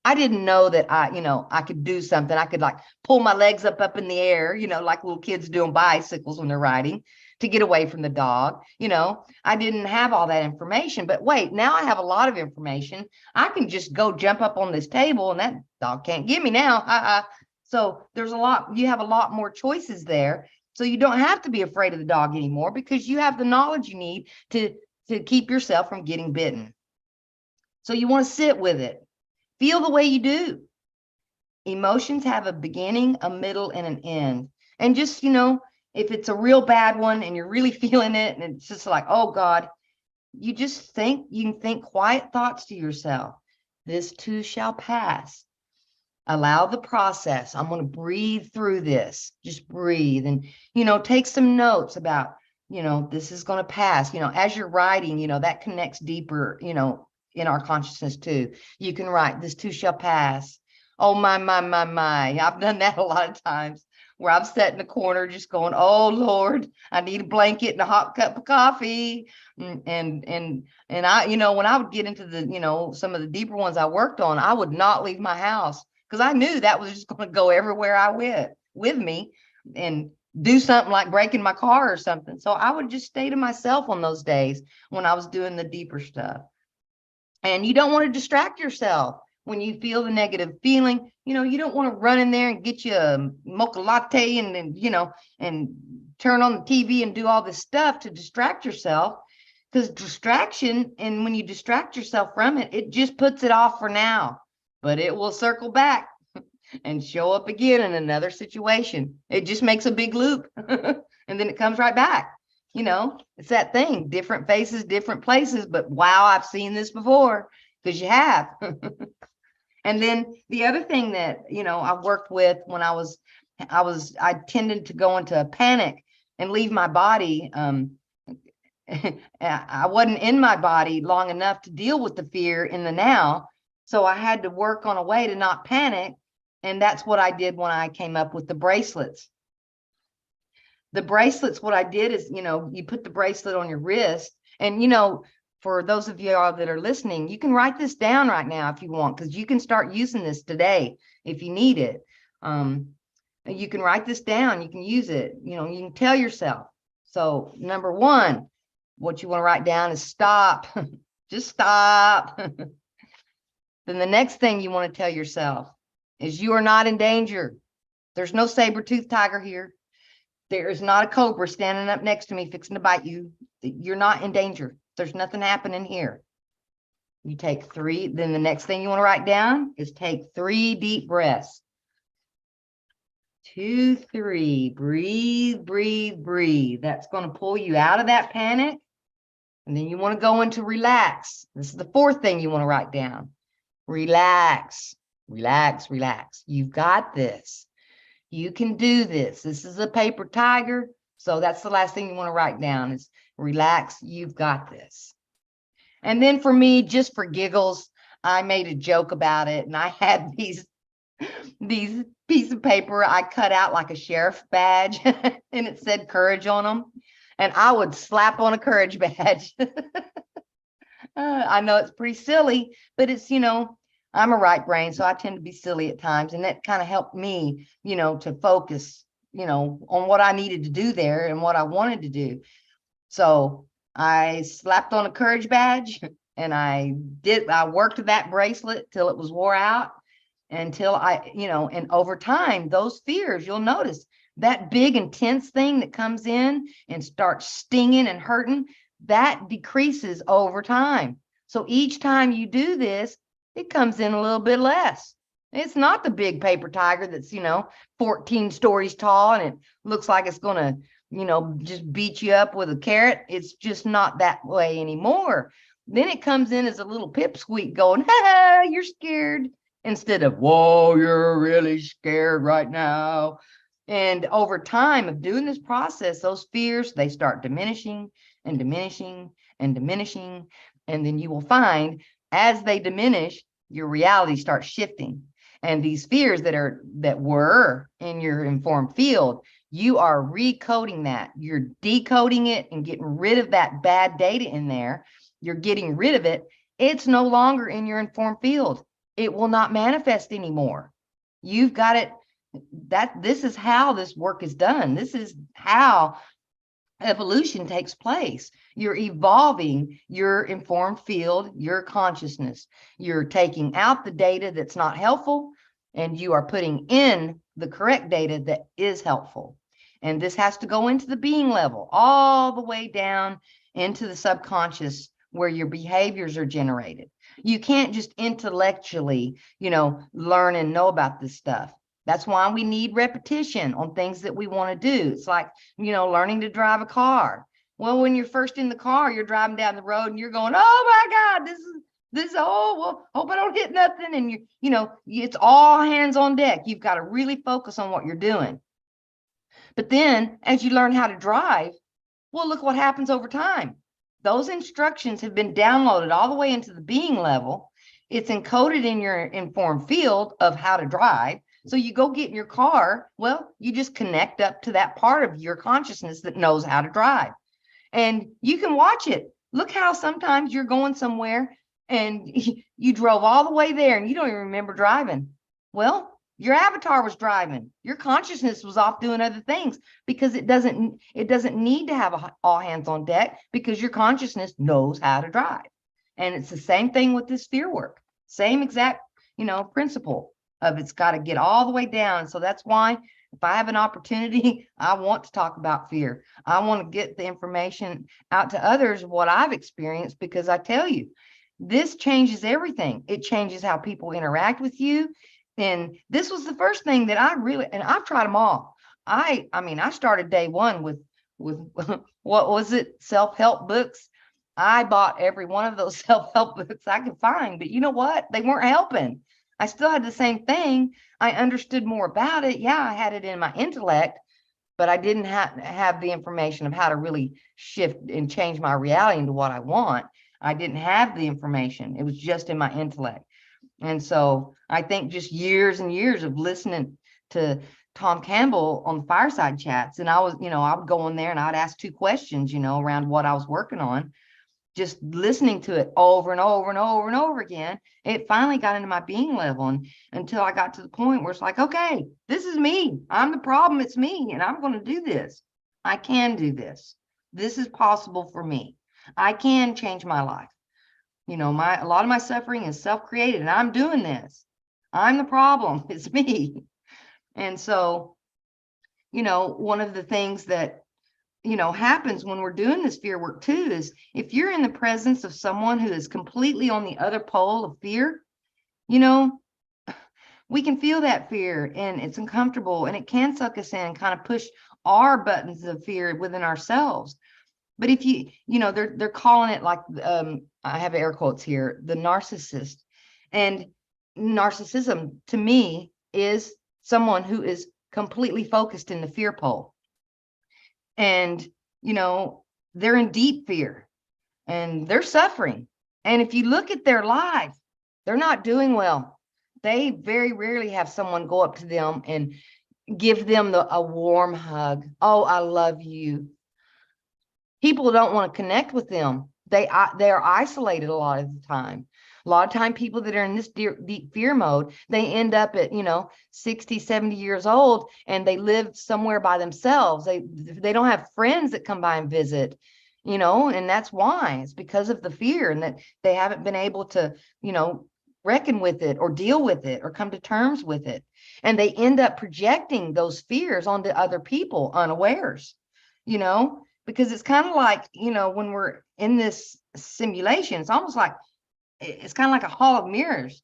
I didn't know that I could do something. I could like pull my legs up in the air, like little kids do on bicycles when they're riding, to get away from the dog. I didn't have all that information, but wait, now I have a lot of information. I can just go jump up on this table and that dog can't get me now. So you have a lot more choices there. So you don't have to be afraid of the dog anymore, because you have the knowledge you need to keep yourself from getting bitten. So you want to sit with it. Feel the way you do. Emotions have a beginning, a middle, and an end. And just, if it's a real bad one and you're really feeling it, and it's just like, oh God, you can think quiet thoughts to yourself. This too shall pass. Allow the process. I'm going to breathe through this. Just breathe and, take some notes about, this is going to pass. As you're writing, that connects deeper, in our consciousness too. You can write, this too shall pass. Oh, my. I've done that a lot of times, where I've sat in the corner just going, oh Lord, I need a blanket and a hot cup of coffee. And I, when I would get into the, some of the deeper ones I worked on, I would not leave my house, because I knew that was just going to go everywhere I went with me and do something like breaking my car or something. So I would just stay to myself on those days when I was doing the deeper stuff. And you don't want to distract yourself when you feel the negative feeling. You don't want to run in there and get you a mocha latte and turn on the TV and do all this stuff to distract yourself. Because distraction, and when you distract yourself from it, it just puts it off for now, but it will circle back and show up again in another situation. It just makes a big loop and then it comes right back. It's that thing, different faces, different places, but wow, I've seen this before, because you have. And then the other thing that, I worked with when I tended to go into a panic and leave my body. I wasn't in my body long enough to deal with the fear in the now. So I had to work on a way to not panic. And that's what I did when I came up with the bracelets. The bracelets, what I did is, you put the bracelet on your wrist, and, for those of you all that are listening, you can write this down right now if you want, because you can start using this today if you need it. You can write this down. You can use it. You can tell yourself. So number one, what you want to write down is stop. Just stop. Then the next thing you want to tell yourself is you are not in danger. There's no saber-toothed tiger here. There is not a cobra standing up next to me fixing to bite you. You're not in danger. There's nothing happening here. You take 3. Then the next thing you want to write down is take 3 deep breaths. 2, 3. Breathe, breathe, breathe. That's going to pull you out of that panic. And then you want to go into relax. This is the 4th thing you want to write down. Relax, relax, relax. You've got this. You can do this. This is a paper tiger. So that's the last thing you want to write down is relax. You've got this. And then for me, just for giggles, I made a joke about it. And I had these pieces of paper I cut out like a sheriff badge and it said courage on them. And I would slap on a courage badge. I know it's pretty silly, but it's, I'm a right brain, so I tend to be silly at times. And that kind of helped me, to focus, on what I needed to do there and what I wanted to do. So I slapped on a courage badge and I worked that bracelet till it was wore out, until and over time, those fears, you'll notice that big intense thing that comes in and starts stinging and hurting, that decreases over time. So each time you do this, it comes in a little bit less. It's not the big paper tiger that's, 14 stories tall and it looks like it's going to, just beat you up with a carrot. It's just not that way anymore. Then it comes in as a little pipsqueak going, ha, you're scared, instead of, whoa, you're really scared right now. And over time of doing this process, those fears, they start diminishing and diminishing and diminishing. And then you will find as they diminish, your reality starts shifting. And these fears that were in your informed field, you are recoding that. You're decoding it and getting rid of that bad data in there. You're getting rid of it. It's no longer in your informed field. It will not manifest anymore. You've got it. This is how this work is done. This is how evolution takes place. You're evolving your informed field, your consciousness. You're taking out the data that's not helpful, and you are putting in the correct data that is helpful. And this has to go into the being level, all the way down into the subconscious where your behaviors are generated. You can't just intellectually, learn and know about this stuff. That's why we need repetition on things that we want to do. It's like, learning to drive a car. Well, when you're first in the car, you're driving down the road and you're going, oh my God, oh, well, hope I don't hit nothing. And it's all hands on deck. You've got to really focus on what you're doing. But then as you learn how to drive, well, look what happens over time. Those instructions have been downloaded all the way into the being level. It's encoded in your informed field of how to drive. So you go get in your car, well, you just connect up to that part of your consciousness that knows how to drive. And you can watch it. Look how sometimes you're going somewhere and you drove all the way there and you don't even remember driving. Well, your avatar was driving. Your consciousness was off doing other things because it doesn't need to have all hands on deck because your consciousness knows how to drive. And it's the same thing with this fear work. Same exact, principle of it's got to get all the way down. So that's why if I have an opportunity, I want to talk about fear. I want to get the information out to others, what I've experienced, because I tell you, this changes everything. It changes how people interact with you. And this was the first thing that and I've tried them all. I started day one with what was it? Self-help books. I bought every one of those self-help books I could find, but you know what? They weren't helping. I still had the same thing. I understood more about it. Yeah, I had it in my intellect, but I didn't have the information of how to really shift and change my reality into what I want. I didn't have the information. It was just in my intellect. And so I think just years and years of listening to Tom Campbell on the fireside chats. And I would go in there and I'd ask 2 questions, around what I was working on, just listening to it over and over and over and over again. It finally got into my being level, and until I got to the point where it's like, okay, this is me. I'm the problem. It's me. And I'm going to do this. I can do this. This is possible for me. I can change my life. A lot of my suffering is self-created, and I'm doing this. I'm the problem. It's me. And so, one of the things that, happens when we're doing this fear work too, is if you're in the presence of someone who is completely on the other pole of fear, we can feel that fear, and it's uncomfortable, and it can suck us in and kind of push our buttons of fear within ourselves. But if they're calling it, like, I have air quotes here, the narcissist. And narcissism to me is someone who is completely focused in the fear pole. And, they're in deep fear and they're suffering. And if you look at their life, they're not doing well. They very rarely have someone go up to them and give them a warm hug. Oh, I love you. People don't want to connect with them. They are isolated a lot of the time. A lot of time, people that are in this deep fear mode, they end up at, 60, 70 years old, and they live somewhere by themselves. They don't have friends that come by and visit, and that's why. It's because of the fear, and that they haven't been able to, reckon with it or deal with it or come to terms with it. And they end up projecting those fears onto other people unawares, because it's kind of like, when we're in this simulation, it's almost like, it's kind of like a hall of mirrors.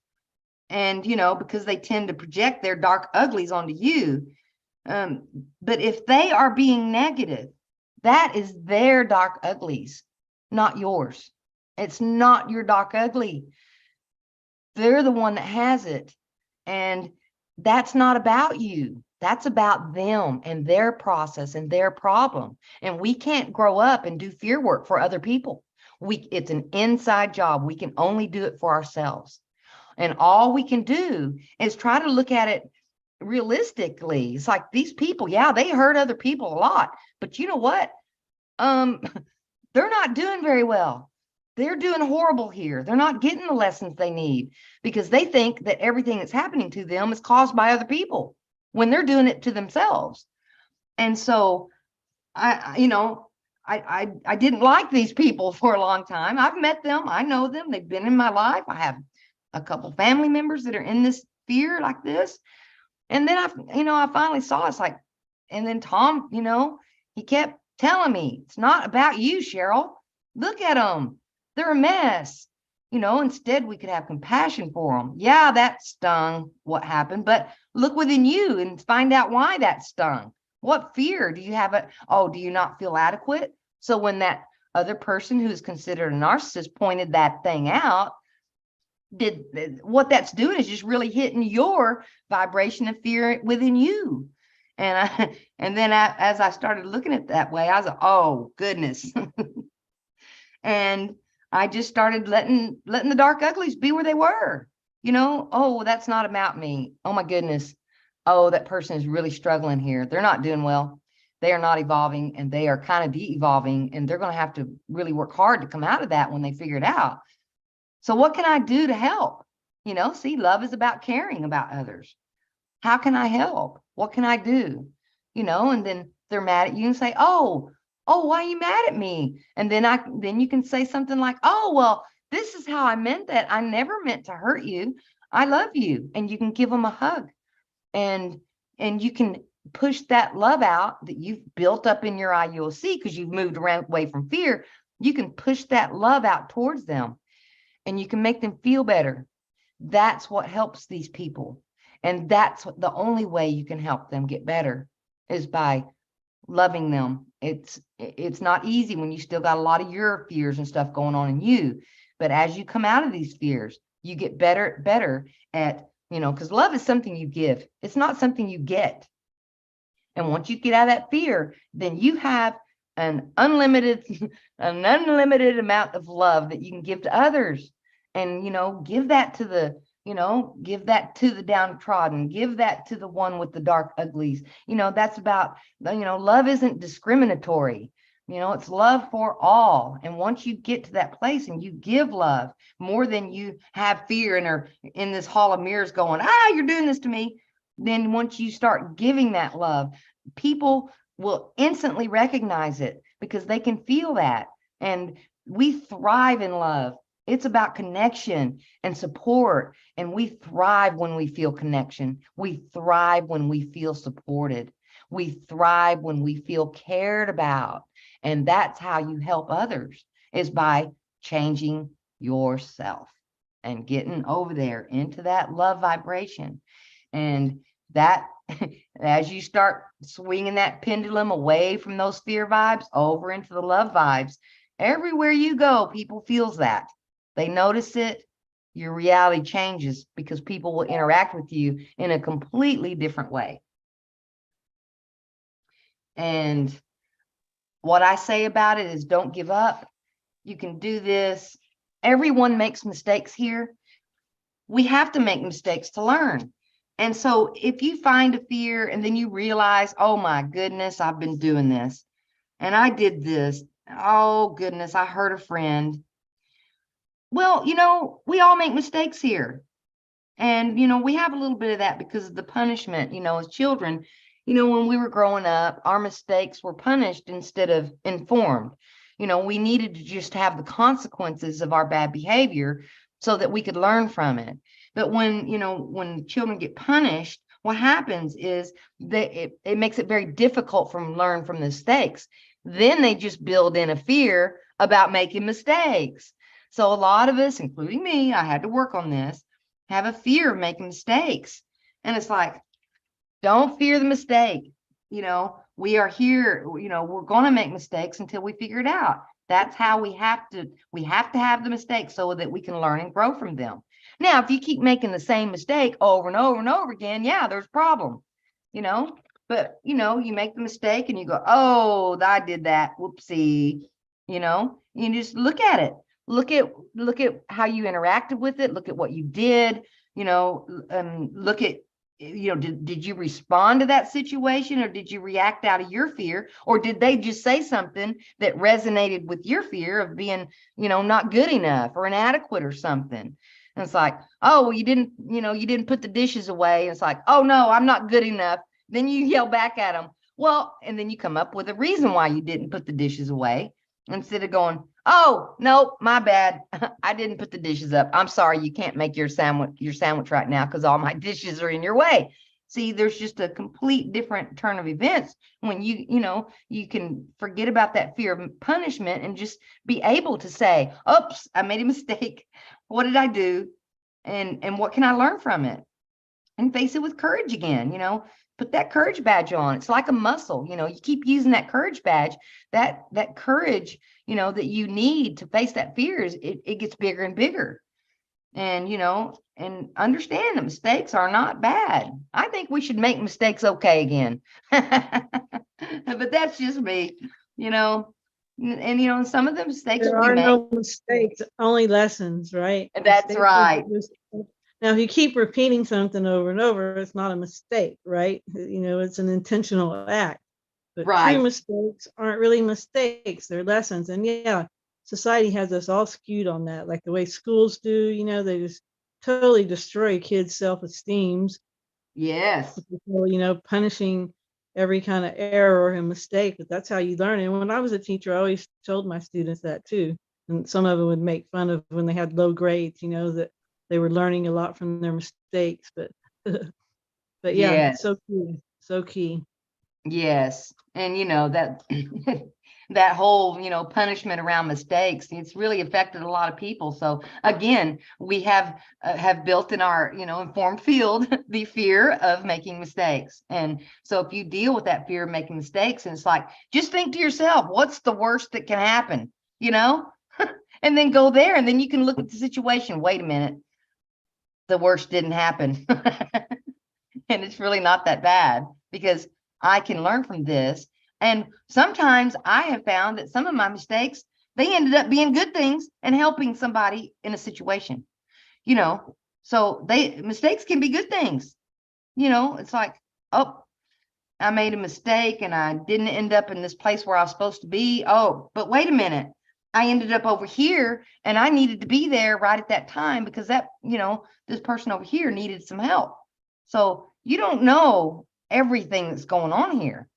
And, because they tend to project their dark uglies onto you. But if they are being negative, that is their dark uglies, not yours. It's not your dark ugly. They're the one that has it. And that's not about you. That's about them and their process and their problem. And we can't grow up and do fear work for other people. It's an inside job. We can only do it for ourselves. And all we can do is try to look at it realistically. It's like these people, yeah, they hurt other people a lot, but you know what? They're not doing very well. They're doing horrible here. They're not getting the lessons they need because they think that everything that's happening to them is caused by other people when they're doing it to themselves. And so I didn't like these people for a long time. I've met them. I know them. They've been in my life. I have a couple family members that are in this fear like this. And then I finally saw it's like, and then Tom, he kept telling me, it's not about you, Cheryl. Look at them. They're a mess. Instead we could have compassion for them. Yeah, that stung what happened, but look within you and find out why that stung. What fear do you have? Do you not feel adequate? So when that other person who is considered a narcissist pointed that thing out, what that's doing is just really hitting your vibration of fear within you. And then as I started looking at it that way, I was like, oh goodness. And I just started letting the dark uglies be where they were. Oh, that's not about me. Oh my goodness. Oh, that person is really struggling here. They're not doing well. They are not evolving, and they are kind of de-evolving, and they're going to have to really work hard to come out of that when they figure it out. So what can I do to help? See, love is about caring about others. How can I help? What can I do? And then they're mad at you and say, oh, why are you mad at me? And then you can say something like, oh, well, this is how I meant that. I never meant to hurt you. I love you. And you can give them a hug. And you can push that love out that you've built up in your IUOC because you've moved around away from fear. You can push that love out towards them, and you can make them feel better. That's what helps these people. And that's the only way you can help them get better is by loving them. It's not easy when you still got a lot of your fears and stuff going on in you. But as you come out of these fears, you get better at, because love is something you give. It's not something you get. And once you get out of that fear, then you have an unlimited amount of love that you can give to others. And, give that to give that to the downtrodden, give that to the one with the dark uglies. That's about, love isn't discriminatory. It's love for all. And once you get to that place and you give love more than you have fear and are in this hall of mirrors going, you're doing this to me. Then once you start giving that love, people will instantly recognize it because they can feel that. And we thrive in love. It's about connection and support. And we thrive when we feel connection. We thrive when we feel supported. We thrive when we feel cared about. And that's how you help others, is by changing yourself and getting over there into that love vibration. And that, as you start swinging that pendulum away from those fear vibes over into the love vibes, everywhere you go, people feels that. They notice it. Your reality changes because people will interact with you in a completely different way. And what I say about it is, don't give up. You can do this. Everyone makes mistakes here. We have to make mistakes to learn. And so if you find a fear and then you realize, oh my goodness, I've been doing this and I did this. Oh goodness, I hurt a friend. Well, we all make mistakes here. And, we have a little bit of that because of the punishment, as children, when we were growing up, our mistakes were punished instead of informed. We needed to just have the consequences of our bad behavior so that we could learn from it. But when children get punished, what happens is that it makes it very difficult for them to learn from the mistakes. Then they just build in a fear about making mistakes. So a lot of us, including me, I had to work on this, have a fear of making mistakes. And it's like, don't fear the mistake. We are here, we're going to make mistakes until we figure it out. That's how we have to have the mistakes so that we can learn and grow from them. Now, if you keep making the same mistake over and over and over again, yeah, there's a problem, but you make the mistake and you go, oh, I did that. Whoopsie. You just look at it. Look at how you interacted with it. Look at what you did, look at, did you respond to that situation, or did you react out of your fear, or did they just say something that resonated with your fear of being, not good enough or inadequate or something? And it's like, oh, well, you didn't put the dishes away. And it's like, oh no, I'm not good enough. Then you yell back at them. Well, and then you come up with a reason why you didn't put the dishes away, instead of going, oh, no, my bad. I didn't put the dishes up. I'm sorry. You can't make your sandwich right now because all my dishes are in your way. See, there's just a complete different turn of events when you can forget about that fear of punishment and just be able to say, oops, I made a mistake. What did I do? And what can I learn from it? And face it with courage again, put that courage badge on. It's like a muscle, you keep using that courage badge, that courage, that you need to face that fear, it gets bigger and bigger. And, and understand that mistakes are not bad. I think we should make mistakes okay again. But that's just me, and some of the mistakes There we are make. no mistakes, only lessons, right? That's Mistakes right. Now, if you keep repeating something over and over, it's not a mistake, right? It's an intentional act. But Right. true mistakes aren't really mistakes, they're lessons. And yeah, society has us all skewed on that, like the way schools do, they just totally destroy kids' self-esteems. Yes. Punishing every kind of error and mistake, but that's how you learn. And when I was a teacher, I always told my students that too. And some of them would make fun of when they had low grades, that they were learning a lot from their mistakes. But but yeah, Yes. it's so key. So key. Yes. And that that whole, punishment around mistakes, it's really affected a lot of people. So again, we have built in our, informed field, the fear of making mistakes. And so if you deal with that fear of making mistakes, and it's like, just think to yourself, what's the worst that can happen, and then go there, and then you can look at the situation. Wait a minute, the worst didn't happen. And it's really not that bad, because I can learn from this. And sometimes I have found that some of my mistakes, they ended up being good things and helping somebody in a situation, you know. So mistakes can be good things. You know, it's like, oh, I made a mistake and I didn't end up in this place where I was supposed to be. Oh, but wait a minute. I ended up over here and I needed to be there right at that time because that, you know, this person over here needed some help. So you don't know everything that's going on here.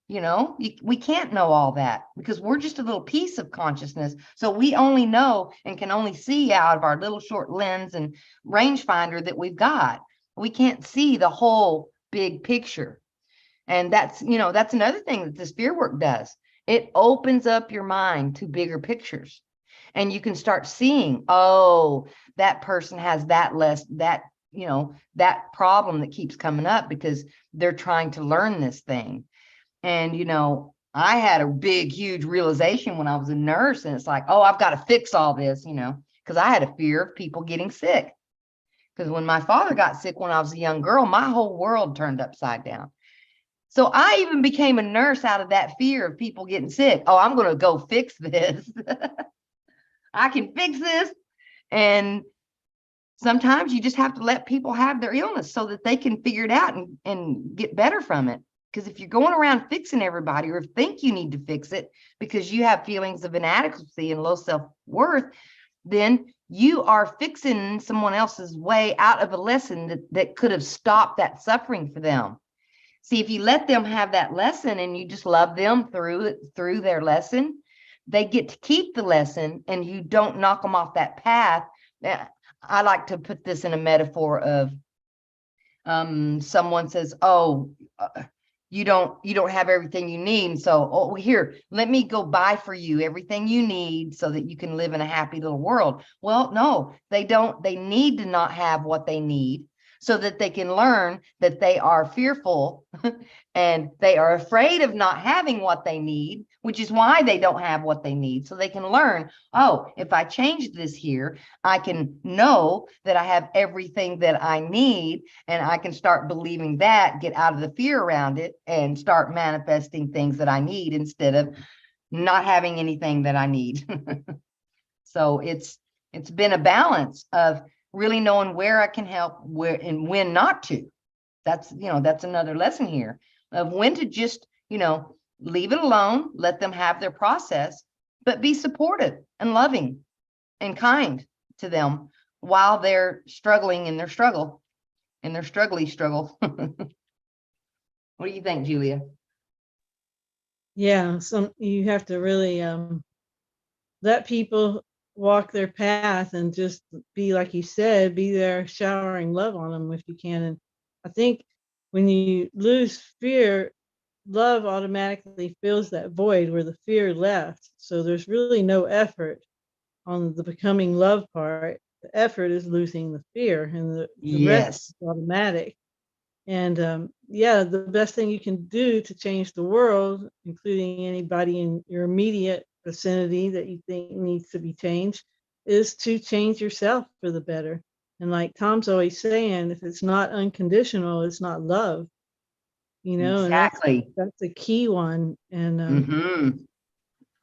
You know, we can't know all that because we're just a little piece of consciousness. So we only know and can only see out of our little short lens and rangefinder that we've got. We can't see the whole big picture. And that's, you know, that's another thing that the spirit work does. It opens up your mind to bigger pictures. And you can start seeing, oh, that person has that you know, that problem that keeps coming up because they're trying to learn this thing. And, you know, I had a big, huge realization when I was a nurse, and it's like, oh, I've got to fix all this, you know, because I had a fear of people getting sick. Because when my father got sick when I was a young girl, my whole world turned upside down. So I even became a nurse out of that fear of people getting sick. Oh, I'm going to go fix this. I can fix this. And sometimes you just have to let people have their illness so that they can figure it out and get better from it. Because if you're going around fixing everybody or think you need to fix it because you have feelings of inadequacy and low self-worth, then you are fixing someone else's way out of a lesson that could have stopped that suffering for them. See, if you let them have that lesson and you just love them through their lesson, they get to keep the lesson and you don't knock them off that path. I like to put this in a metaphor of someone says, oh, you don't have everything you need. And so, oh, here, let me go buy for you everything you need so that you can live in a happy little world. Well, no, they don't. They need to not have what they need so that they can learn that they are fearful and they are afraid of not having what they need, which is why they don't have what they need. So they can learn, oh, if I change this here, I can know that I have everything that I need, and I can start believing that, get out of the fear around it, and start manifesting things that I need instead of not having anything that I need. So it's been a balance of really knowing where I can help, where and when not to. That's, you know, that's another lesson here of when to just, you know, leave it alone, let them have their process, but be supportive and loving and kind to them while they're struggling in their struggle, in their struggly struggle. What do you think, Julia? Yeah, you have to really let people walk their path and just be, like you said, be there showering love on them if you can. And I think when you lose fear, love automatically fills that void where the fear left. So there's really no effort on the becoming love part. The effort is losing the fear, and the rest Yes, is automatic. And yeah, the best thing you can do to change the world, including anybody in your immediate vicinity that you think needs to be changed, is to change yourself for the better. And like Tom's always saying, if it's not unconditional, it's not love, you know, and exactly. that's a key one. And Mm-hmm.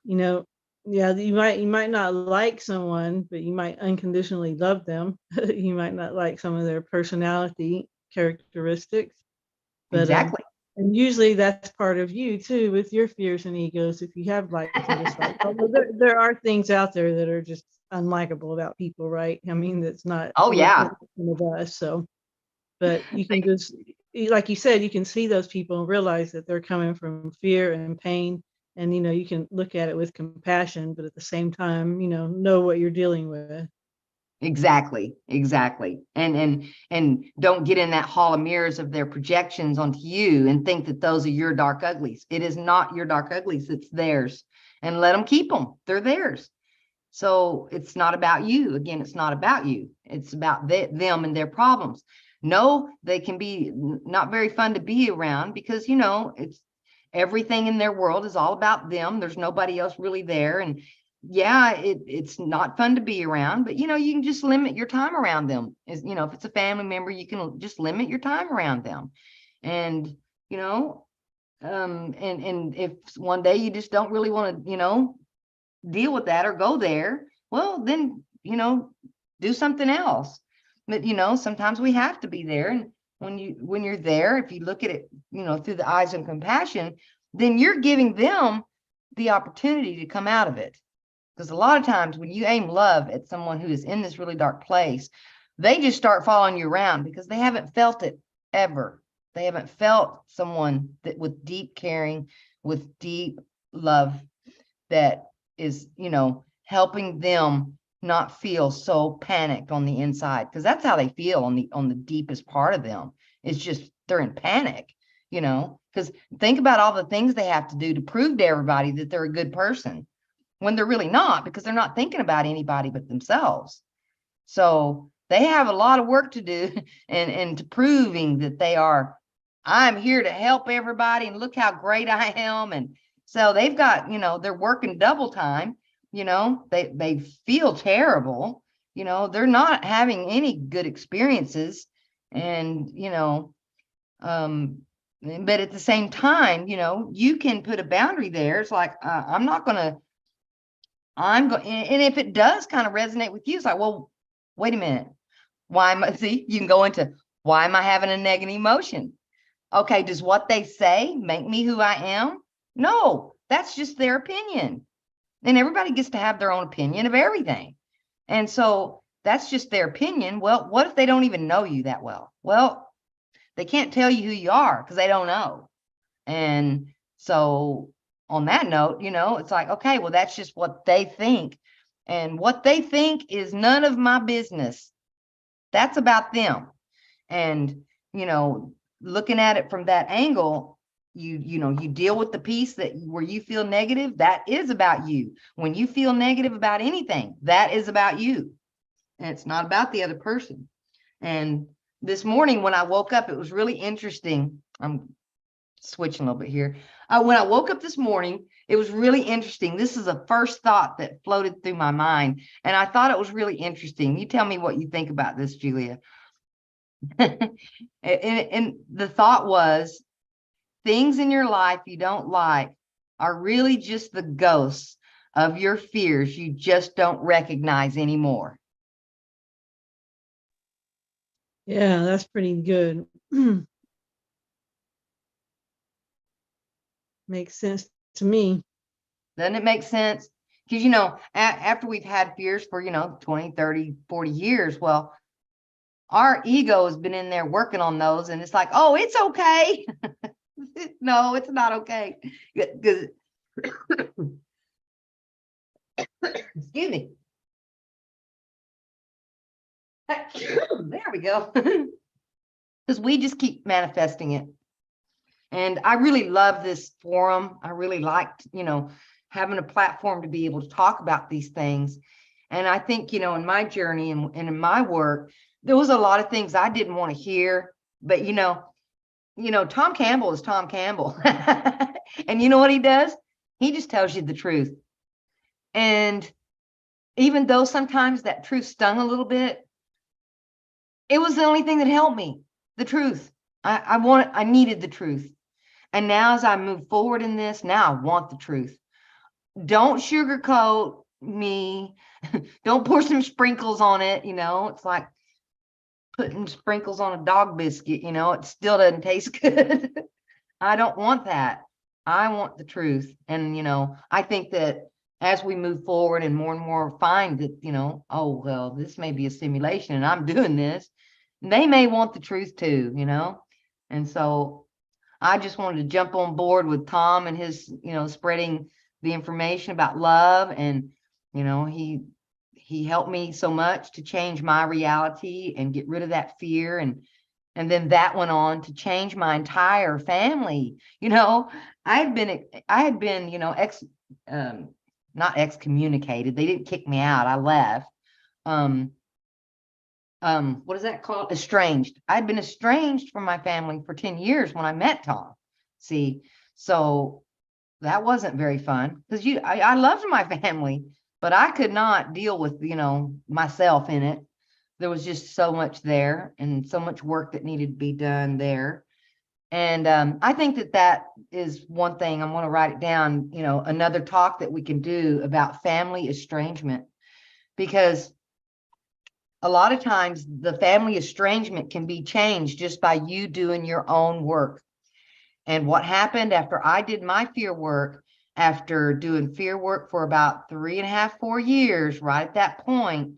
you know, yeah, you might not like someone, but you might unconditionally love them. You might not like some of their personality characteristics, but Exactly. and usually that's part of you too with your fears and egos. If you have likes and dislikes, although there are things out there that are just unlikable about people, right? I mean, that's not Oh, yeah. within of us. So, but you can just, like you said, you can see those people and realize that they're coming from fear and pain, and you know you can look at it with compassion, but at the same time, you know what you're dealing with. Exactly, exactly. And don't get in that hall of mirrors of their projections onto you and think that those are your dark uglies. It is not your dark uglies, it's theirs. And let them keep them. They're theirs. So it's not about you. Again, it's not about you. It's about them and their problems. No, they can be not very fun to be around because, you know, it's everything in their world is all about them. There's nobody else really there. And yeah, it's not fun to be around, but you know, you can just limit your time around them. Is, you know, if it's a family member, you can just limit your time around them. And, you know, and if one day you just don't really want to, deal with that or go there, well, then, do something else. But, sometimes we have to be there. And when you're there, if you look at it, through the eyes of compassion, then you're giving them the opportunity to come out of it. Because a lot of times when you aim love at someone who is in this really dark place, they just start following you around because they haven't felt it ever. They haven't felt someone that with deep caring, with deep love that is, helping them not feel so panicked on the inside, because that's how they feel on the deepest part of them. It's just they're in panic, because think about all the things they have to do to prove to everybody that they're a good person when they're really not, because they're not thinking about anybody but themselves. So they have a lot of work to do and to proving that they are, I'm here to help everybody and look how great I am. And so they've got, they're working double time, they feel terrible, they're not having any good experiences. And, but at the same time, you can put a boundary there. It's like, I'm going, and if it does kind of resonate with you, it's like, well, wait a minute. Why am I, see, you can go into, why am I having a negative emotion? Okay, does what they say make me who I am? No, that's just their opinion. And everybody gets to have their own opinion of everything. And so that's just their opinion. Well, what if they don't even know you that well? Well, they can't tell you who you are because they don't know. And so on that note, it's like, okay, well, that's just what they think. And what they think is none of my business. That's about them. And, looking at it from that angle, you deal with the piece that where you feel negative, that is about you. When you feel negative about anything, that is about you. And it's not about the other person. And this morning when I woke up, it was really interesting. I'm switching a little bit here. When I woke up this morning, it was really interesting. This is a first thought that floated through my mind. And I thought it was really interesting. You tell me what you think about this, Julia. and the thought was, things in your life you don't like are really just the ghosts of your fears you just don't recognize anymore. Yeah, that's pretty good. Makes sense to me. Doesn't it make sense? Because, after we've had fears for, 20, 30, 40 years, well, our ego has been in there working on those. And it's like, oh, it's okay. No, it's not okay. Because excuse me. There we go. Because we just keep manifesting it. And I really love this forum. I really liked, having a platform to be able to talk about these things. And I think, in my journey and in my work, there was a lot of things I didn't want to hear. But, Tom Campbell is Tom Campbell. And you know what he does? He just tells you the truth. And even though sometimes that truth stung a little bit, it was the only thing that helped me, the truth. I needed the truth. And now as I move forward in this, now I want the truth. Don't sugarcoat me. Don't pour some sprinkles on it. It's like putting sprinkles on a dog biscuit, it still doesn't taste good. I don't want that. I want the truth. And, I think that as we move forward and more find that, oh, well, this may be a simulation and I'm doing this, they may want the truth too, And so I just wanted to jump on board with Tom and his, spreading the information about love. And, he helped me so much to change my reality and get rid of that fear. And then that went on to change my entire family. I had been, not excommunicated. They didn't kick me out. I left. What is that called? Estranged. I'd been estranged from my family for 10 years when I met Tom. See, so that wasn't very fun because I loved my family, but I could not deal with, myself in it. There was just so much there and so much work that needed to be done there. And I think that is one thing. I'm going to write it down, another talk that we can do about family estrangement, because a lot of times the family estrangement can be changed just by you doing your own work. And what happened after I did my fear work, after doing fear work for about 3.5, 4 years, right at that point,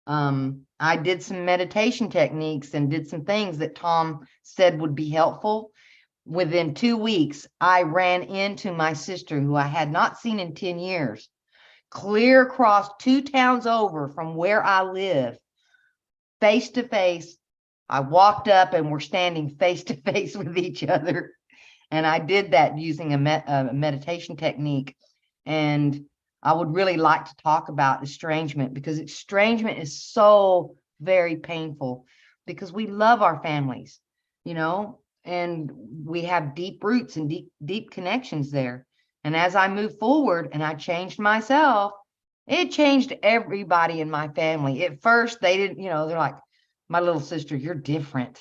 I did some meditation techniques and did some things that Tom said would be helpful. Within 2 weeks, I ran into my sister, who I had not seen in 10 years, clear across 2 towns over from where I live, face to face. I walked up and we're standing face to face with each other. And I did that using a meditation technique. And I would really like to talk about estrangement, because estrangement is so very painful, because we love our families, and we have deep roots and deep connections there. And as I moved forward and I changed myself, it changed everybody in my family. At first, they didn't, they're like, my little sister, you're different.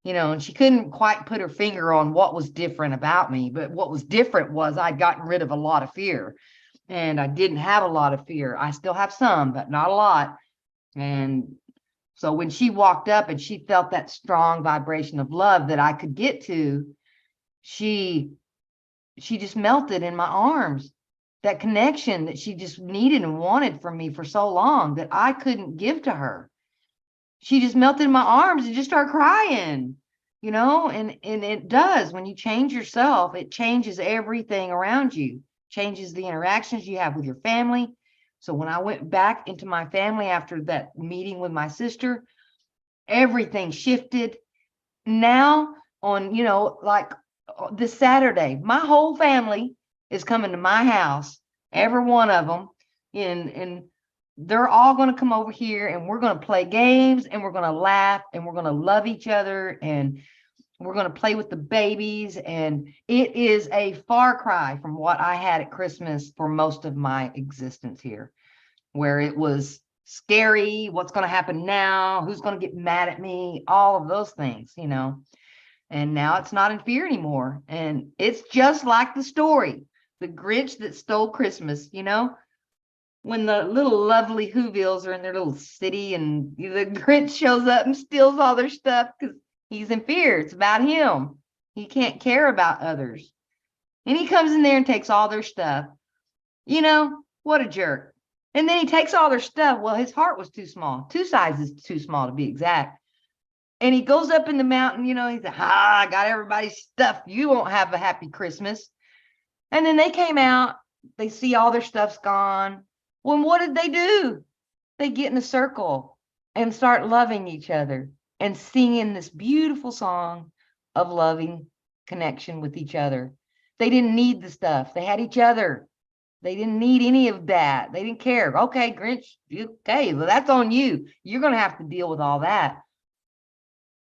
And she couldn't quite put her finger on what was different about me. But what was different was I'd gotten rid of a lot of fear, and I didn't have a lot of fear. I still have some, but not a lot. And so when she walked up and she felt that strong vibration of love that I could get to, she just melted in my arms. That connection that she just needed and wanted from me for so long that I couldn't give to her. She just melted in my arms and just started crying, and it does. When you change yourself, it changes everything around you, changes the interactions you have with your family. So when I went back into my family after that meeting with my sister, everything shifted. Now on, like this Saturday, my whole family is coming to my house, every one of them, and they're all going to come over here, and we're going to play games, and we're going to laugh, and we're going to love each other, and we're going to play with the babies. And it is a far cry from what I had at Christmas for most of my existence here, where it was scary. What's going to happen now? Who's going to get mad at me? All of those things, and now it's not in fear anymore. And it's just like the story, The Grinch That Stole Christmas, when the little lovely Whovilles are in their little city and the Grinch shows up and steals all their stuff because he's in fear. It's about him. He can't care about others. And he comes in there and takes all their stuff. What a jerk. And then he takes all their stuff. Well, his heart was too small, 2 sizes too small to be exact. And he goes up in the mountain, he's like, I got everybody's stuff. You won't have a happy Christmas. And then they came out, they see all their stuff's gone. Well, what did they do? They get in a circle and start loving each other and singing this beautiful song of loving connection with each other. They didn't need the stuff. They had each other. They didn't need any of that. They didn't care. Okay, Grinch, okay, well, that's on you. You're going to have to deal with all that.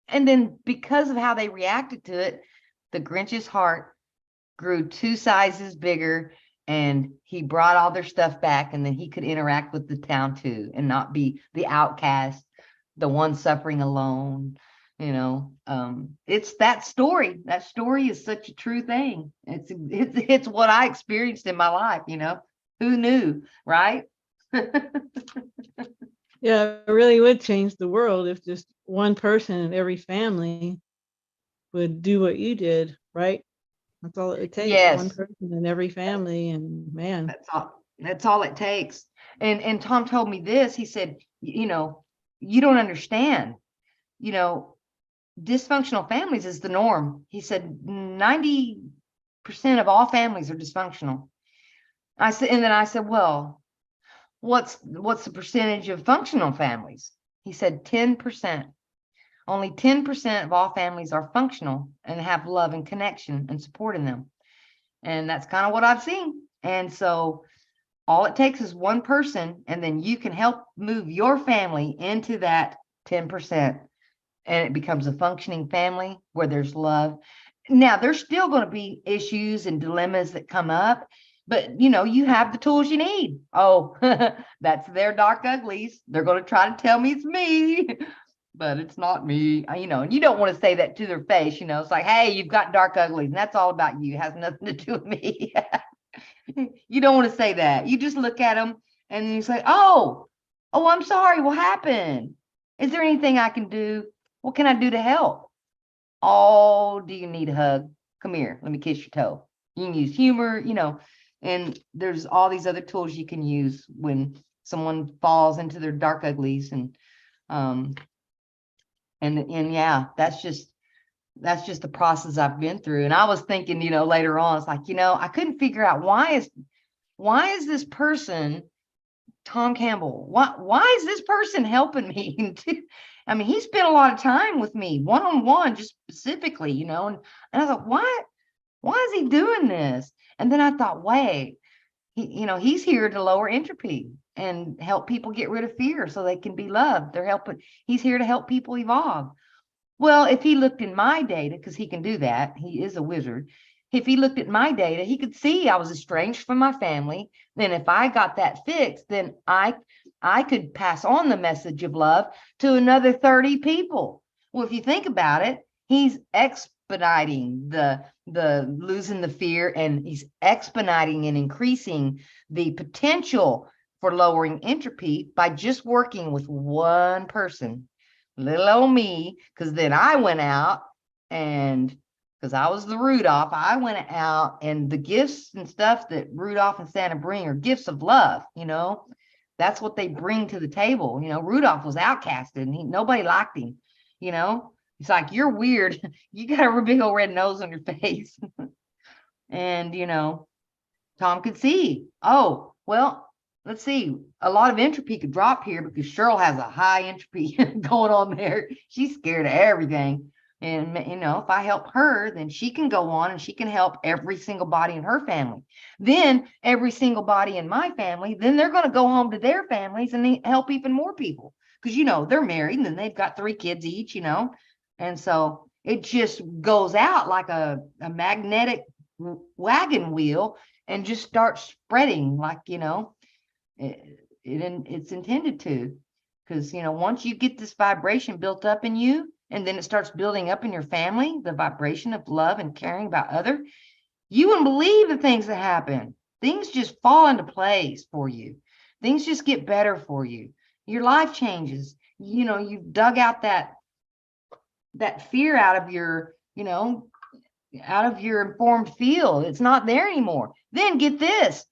And then because of how they reacted to it, the Grinch's heart grew 2 sizes bigger, and he brought all their stuff back, and then he could interact with the town too and not be the outcast, the one suffering alone. It's that story. That story is such a true thing. It's what I experienced in my life. Who knew, right? Yeah, it really would change the world if just one person in every family would do what you did, right? That's all it would take. Yes. One person in every family, and man. That's all it takes. And Tom told me this. He said, you don't understand. Dysfunctional families is the norm. He said 90% of all families are dysfunctional. I said, well, what's the percentage of functional families? He said 10%. Only 10% of all families are functional and have love and connection and support in them. And that's kind of what I've seen. And so all it takes is one person, and then you can help move your family into that 10%. And it becomes a functioning family where there's love. Now, there's still going to be issues and dilemmas that come up, but you have the tools you need. Oh, that's their dark uglies. They're going to try to tell me it's me. but it's not me. And you don't want to say that to their face. It's like, hey, you've got dark uglies, and that's all about you. It has nothing to do with me. You don't want to say that. You just look at them and you say, oh, I'm sorry. What happened? Is there anything I can do? What can I do to help? Oh, do you need a hug? Come here. Let me kiss your toe. You can use humor, and there's all these other tools you can use when someone falls into their dark uglies. And yeah, that's just the process I've been through. And I was thinking, later on, it's like, I couldn't figure out why is this person, Tom Campbell, why is this person helping me? I mean, he spent a lot of time with me one-on-one, just specifically, and I thought, why is he doing this? And then I thought, wait, he's here to lower entropy and help people get rid of fear so they can be loved. He's here to help people evolve. Well, if he looked in my data, because he can do that, he is a wizard. If he looked at my data, he could see I was estranged from my family. Then if I got that fixed, then I could pass on the message of love to another 30 people. Well, if you think about it, he's expediting the losing the fear, and he's expediting and increasing the potential for lowering entropy by just working with one person. Little old me, because then I went out, and because I was the Rudolph, I went out, and the gifts and stuff that Rudolph and Santa bring are gifts of love. That's what they bring to the table. Rudolph was outcasted, and nobody liked him. It's like, you're weird. You got a big old red nose on your face. And Tom could see, oh, well, let's see, a lot of entropy could drop here because Cheryl has a high entropy going on there. She's scared of everything. And, if I help her, then she can go on and she can help every single body in her family. Then every single body in my family, then they're going to go home to their families and help even more people. Because, they're married and they've got 3 kids each, And so it just goes out like a magnetic wagon wheel and just starts spreading like, it's intended to. Because, once you get this vibration built up in you, and then it starts building up in your family, the vibration of love and caring about other, you wouldn't believe the things that happen. Things just fall into place for you. Things just get better for you. Your life changes. You've dug out that fear out of your, out of your informed field. It's not there anymore. Then get this.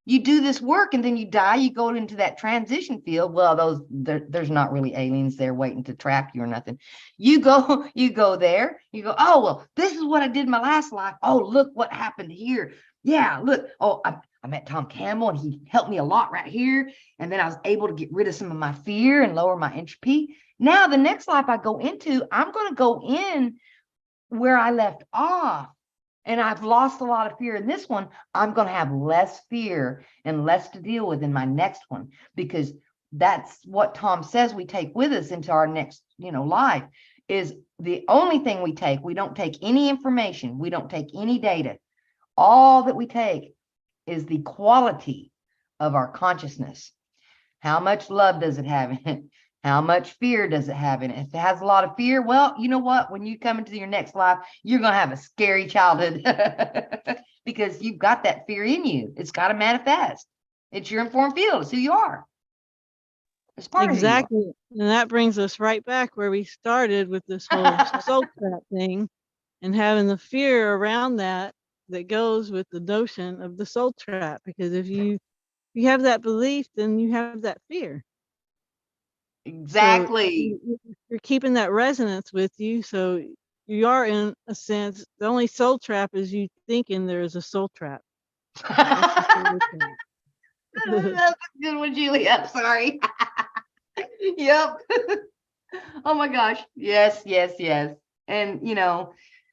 You do this work and then you die, you go into that transition field. Well, there's not really aliens there waiting to trap you or nothing. You go there, you go, oh, well, this is what I did in my last life. Oh, look what happened here. Yeah, look, oh, I met Tom Campbell and he helped me a lot right here. And then I was able to get rid of some of my fear and lower my entropy. Now, the next life I go into, I'm going to go in where I left off. And I've lost a lot of fear in this one. I'm going to have less fear and less to deal with in my next one, because that's what Tom says we take with us into our next, life is the only thing we take. We don't take any information. We don't take any data. All that we take is the quality of our consciousness. How much love does it have in it? How much fear does it have in it? If it has a lot of fear, well, you know what? When you come into your next life, you're going to have a scary childhood because you've got that fear in you. It's got to manifest. It's your informed field. It's who you are. It's part Exactly. of you. And that brings us right back where we started with this whole soul trap thing and having the fear around that goes with the notion of the soul trap. Because if you have that belief, then you have that fear. Exactly. So you're keeping that resonance with you. So you are, in a sense, the only soul trap is you thinking there is a soul trap. That's a good one, Julia. Sorry. Yep. Oh my gosh. Yes, yes, yes. And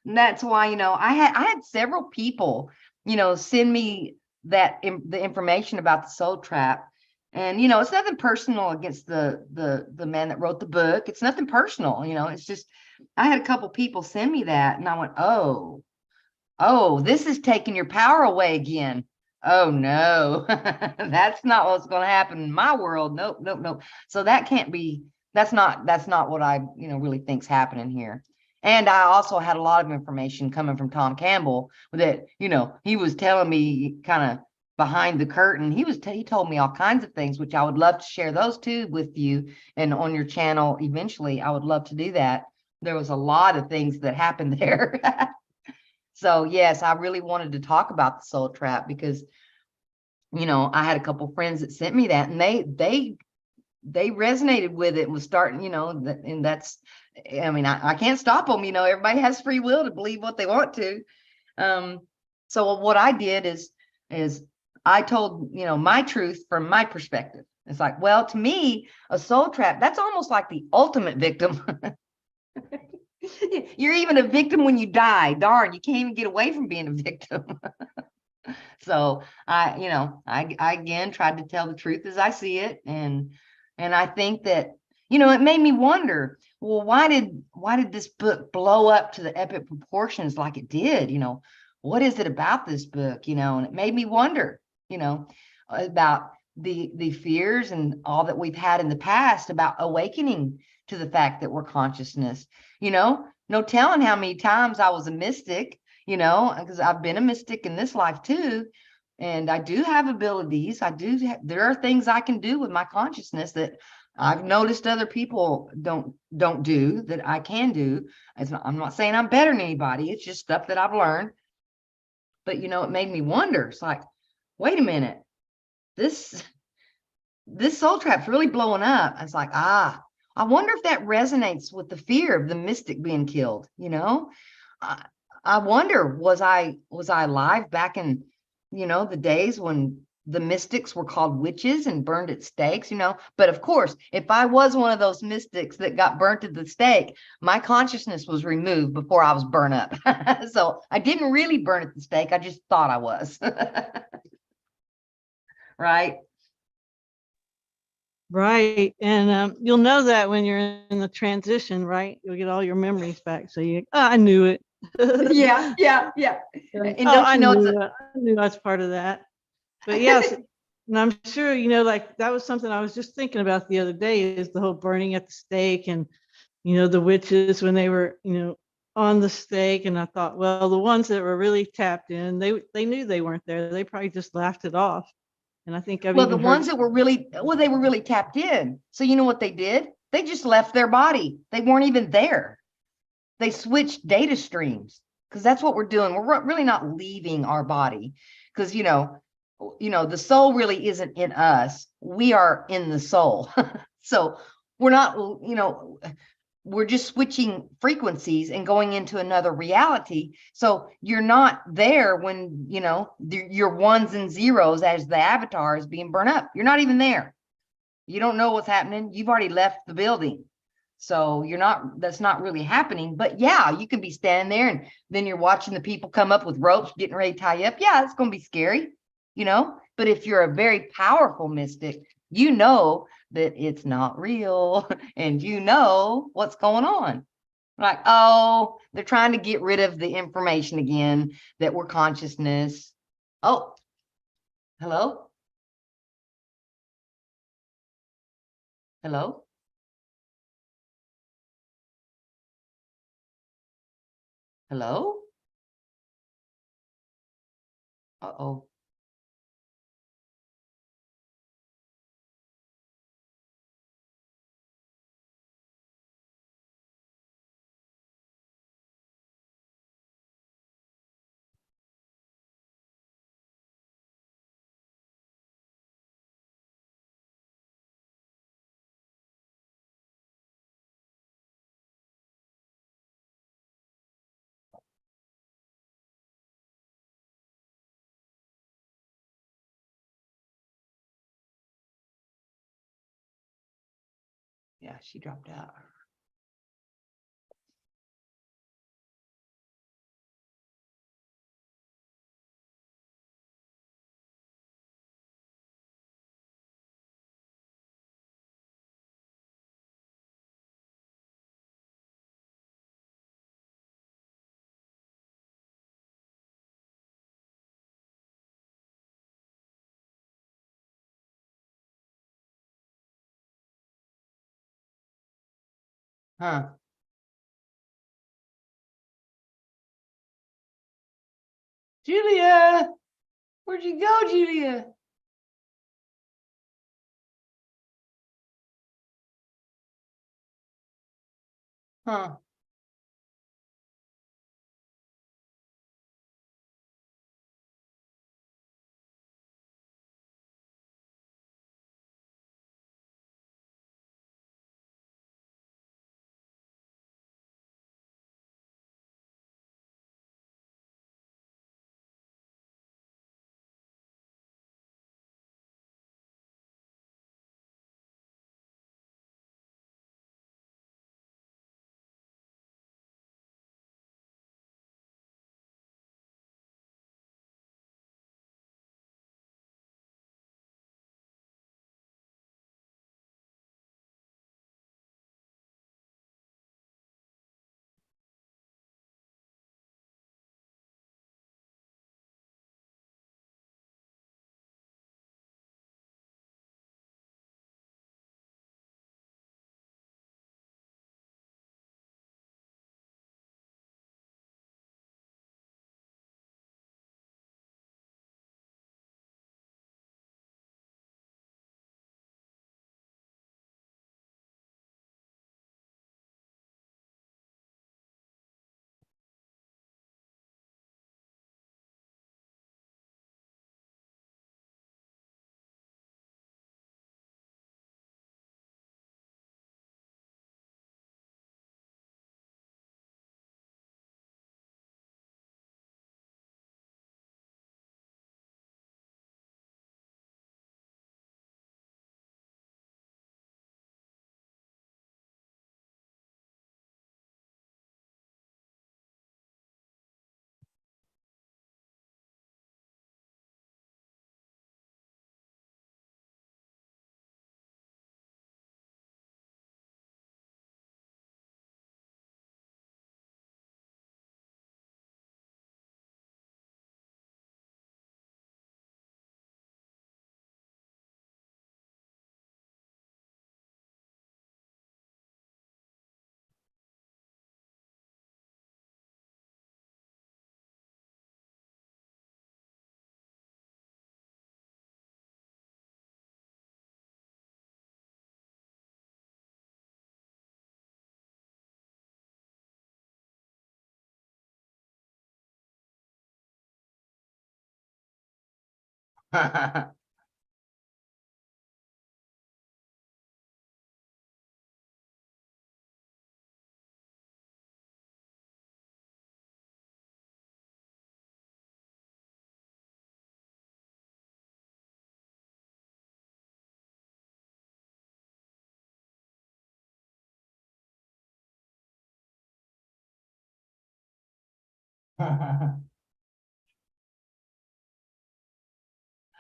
that's why, I had several people, send me the information about the soul trap. And it's nothing personal against the man that wrote the book. It's nothing personal, it's just I had a couple people send me that and I went, oh, this is taking your power away again. Oh no, that's not what's going to happen in my world. Nope. So that can't be That's not what I, really think's happening here. And I also had a lot of information coming from Tom Campbell that, he was telling me kind of behind the curtain. He told me all kinds of things, which I would love to share those too with you and on your channel. Eventually, I would love to do that. There was a lot of things that happened there. So yes, I really wanted to talk about the soul trap because, I had a couple friends that sent me that, and they resonated with it and was starting, and that's, I mean, I can't stop them. Everybody has free will to believe what they want to. So what I did is I told, my truth from my perspective. It's like, well, to me, a soul trap, that's almost like the ultimate victim. You're even a victim when you die. Darn, you can't even get away from being a victim. So I again tried to tell the truth as I see it. And I think that, it made me wonder, well, why did this book blow up to the epic proportions like it did? What is it about this book? And it made me wonder, about the fears and all that we've had in the past about awakening to the fact that we're consciousness. No telling how many times I was a mystic, because I've been a mystic in this life too. And I do have abilities. There are things I can do with my consciousness that I've noticed other people don't do that I can do. I'm not saying I'm better than anybody. It's just stuff that I've learned. But, it made me wonder. It's like, wait a minute, this soul trap's really blowing up. I was like, I wonder if that resonates with the fear of the mystic being killed. I wonder, was I alive back in, the days when the mystics were called witches and burned at stakes, but of course, if I was one of those mystics that got burnt at the stake, my consciousness was removed before I was burned up. So I didn't really burn at the stake. I just thought I was. Right. Right. And you'll know that when you're in the transition, right? You'll get all your memories back. So I knew it. Yeah. And don't I you know, knew I was part of that. But yes, and I'm sure, like that was something I was just thinking about the other day, is the whole burning at the stake and, the witches when they were, on the stake. And I thought, well, the ones that were really tapped in, they knew they weren't there. They probably just laughed it off. And I think I've well, the even heard. ones that were really, they were really tapped in. So you know what they did? They just left their body. They weren't even there. They switched data streams, because that's what we're doing. We're really not leaving our body, because the soul really isn't in us. We are in the soul. So we're not, we're just switching frequencies and going into another reality. So you're not there when, your ones and zeros as the avatar is being burned up. You're not even there. You don't know what's happening. You've already left the building. So that's not really happening. But yeah, you can be standing there and then you're watching the people come up with ropes, getting ready to tie you up. Yeah, it's going to be scary, but if you're a very powerful mystic, that it's not real and what's going on. Like, oh, they're trying to get rid of the information again, that we're consciousness. Oh, hello. Hello. Hello. Uh-oh. Yeah, she dropped out. Huh. Julia, where'd you go, Julia? Huh.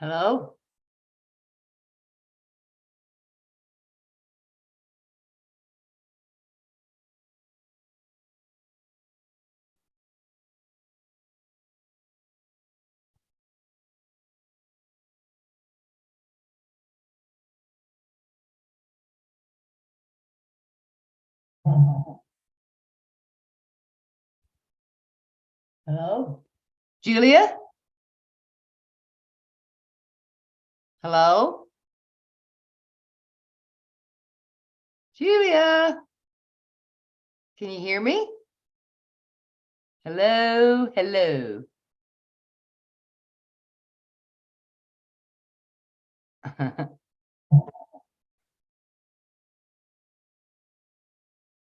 Hello? Hello? Julia? Hello? Julia? Can you hear me? Hello? Hello?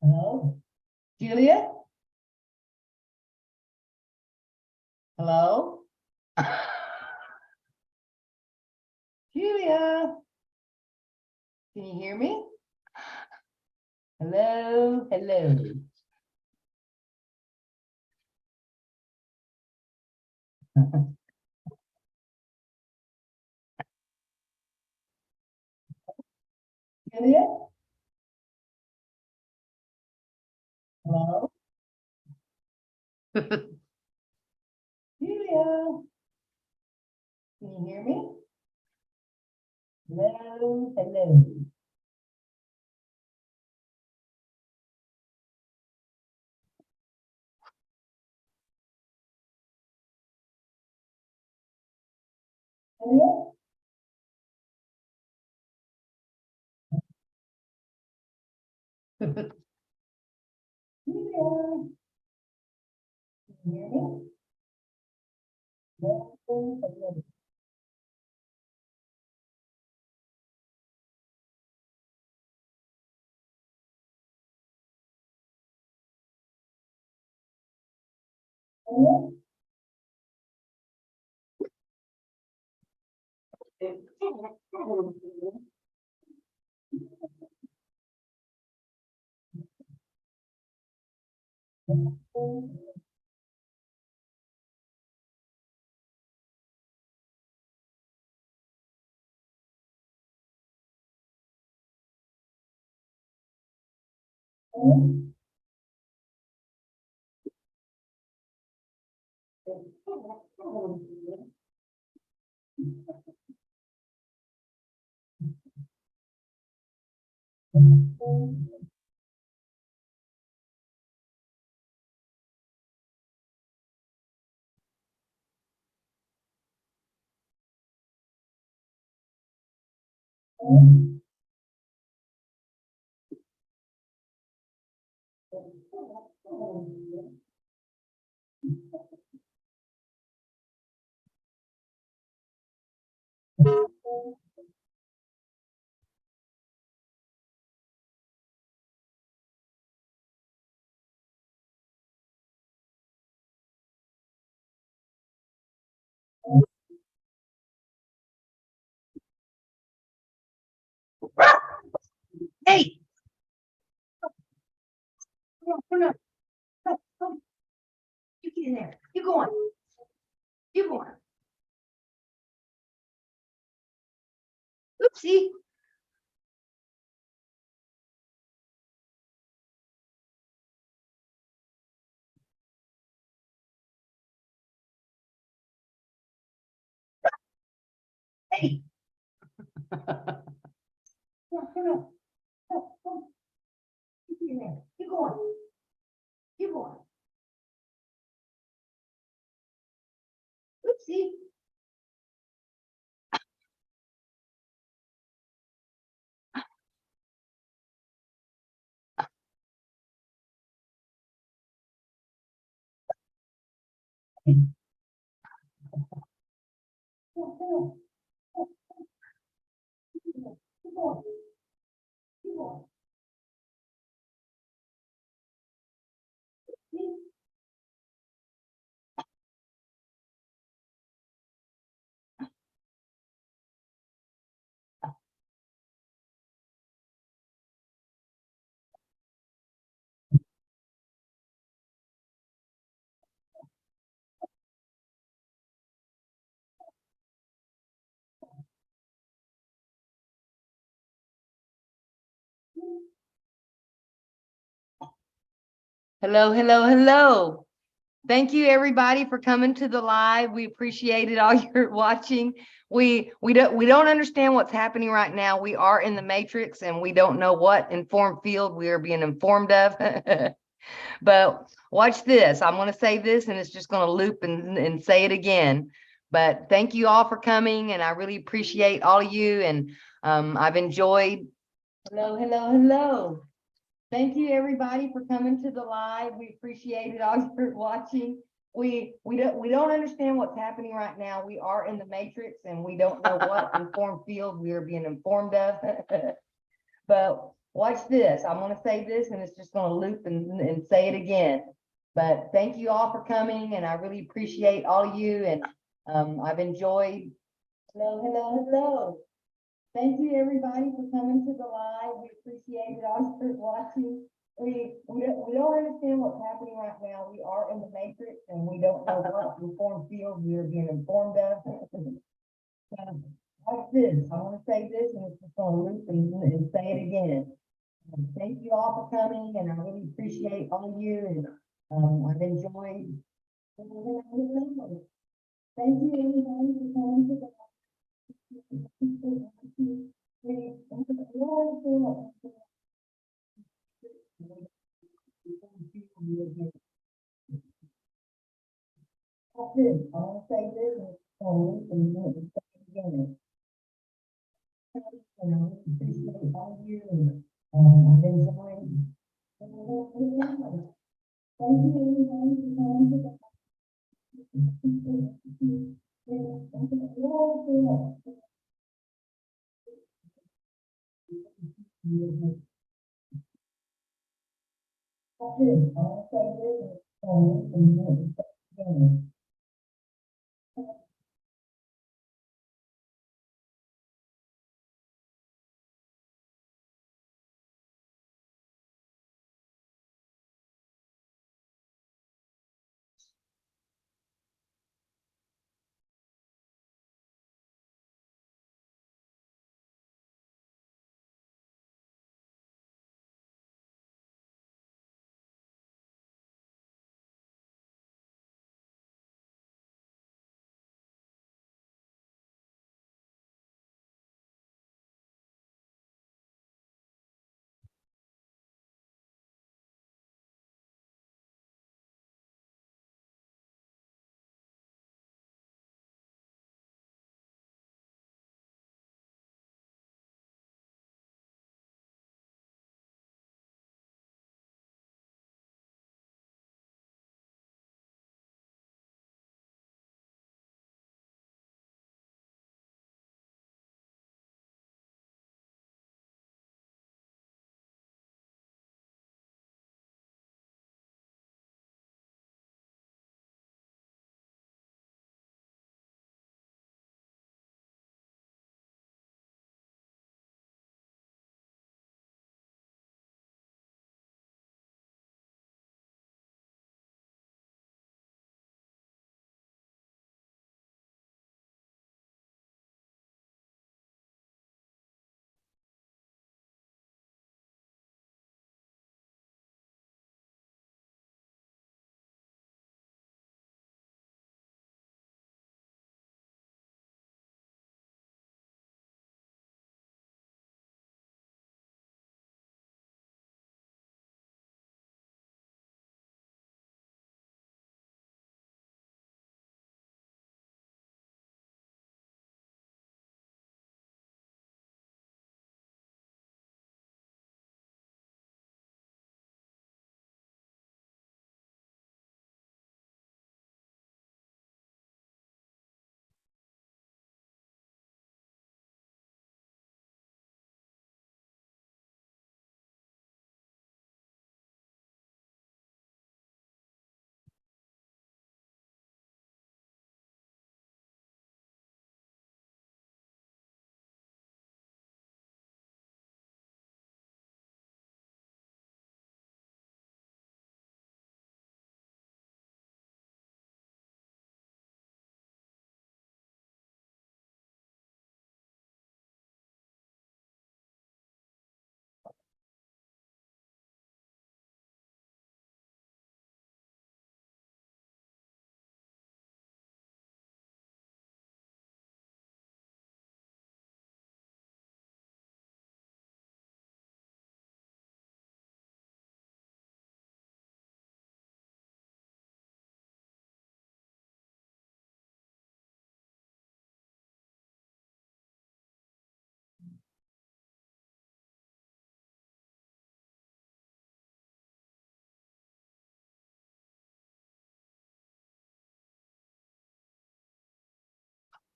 Hello? Julia? Hello? Julia? Can you hear me? Hello? Hello? Julia? Hello? Julia? Can you hear me? Hello? Hello? Hey, come on, come. You get in there. You going. You going. Oopsie. Hey. Come on. Come. You get in there. You going. You going. Oopsie. Come on. You going. You going. Hello, hello, hello. Thank you everybody for coming to the live. We appreciate it all you're watching. We don't understand what's happening right now. We are in the matrix and we don't know what informed field we are being informed of. But watch this. I'm going to say this and it's just going to loop and say it again. But thank you all for coming and I really appreciate all of you and I've enjoyed. Hello, hello, hello. Thank you everybody for coming to the live. We appreciate it all you're watching. We don't understand what's happening right now. We are in the matrix and we don't know what informed field we are being informed of. But watch this. I'm going to say this and it's just going to loop and say it again. But thank you all for coming and I really appreciate all of you and I've enjoyed. Hello, hello, hello. Thank you everybody for coming to the live. We appreciate it all for watching. We don't understand what's happening right now. We are in the matrix and we don't know what informed field we are being informed of. Watch this. I want to say this and it's just going to loop and say it again. Thank you all for coming and I really appreciate all of you and I've enjoyed. Thank you everybody for coming to the I want to say this.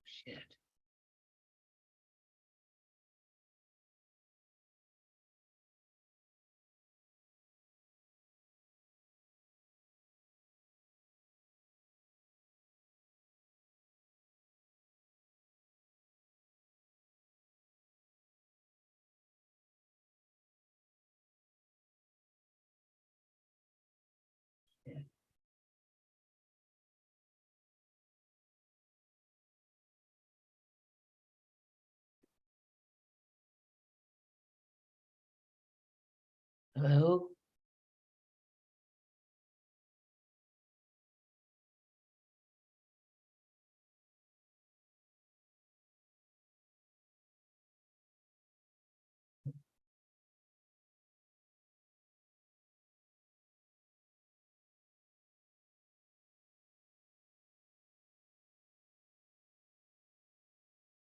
Shit. Hello?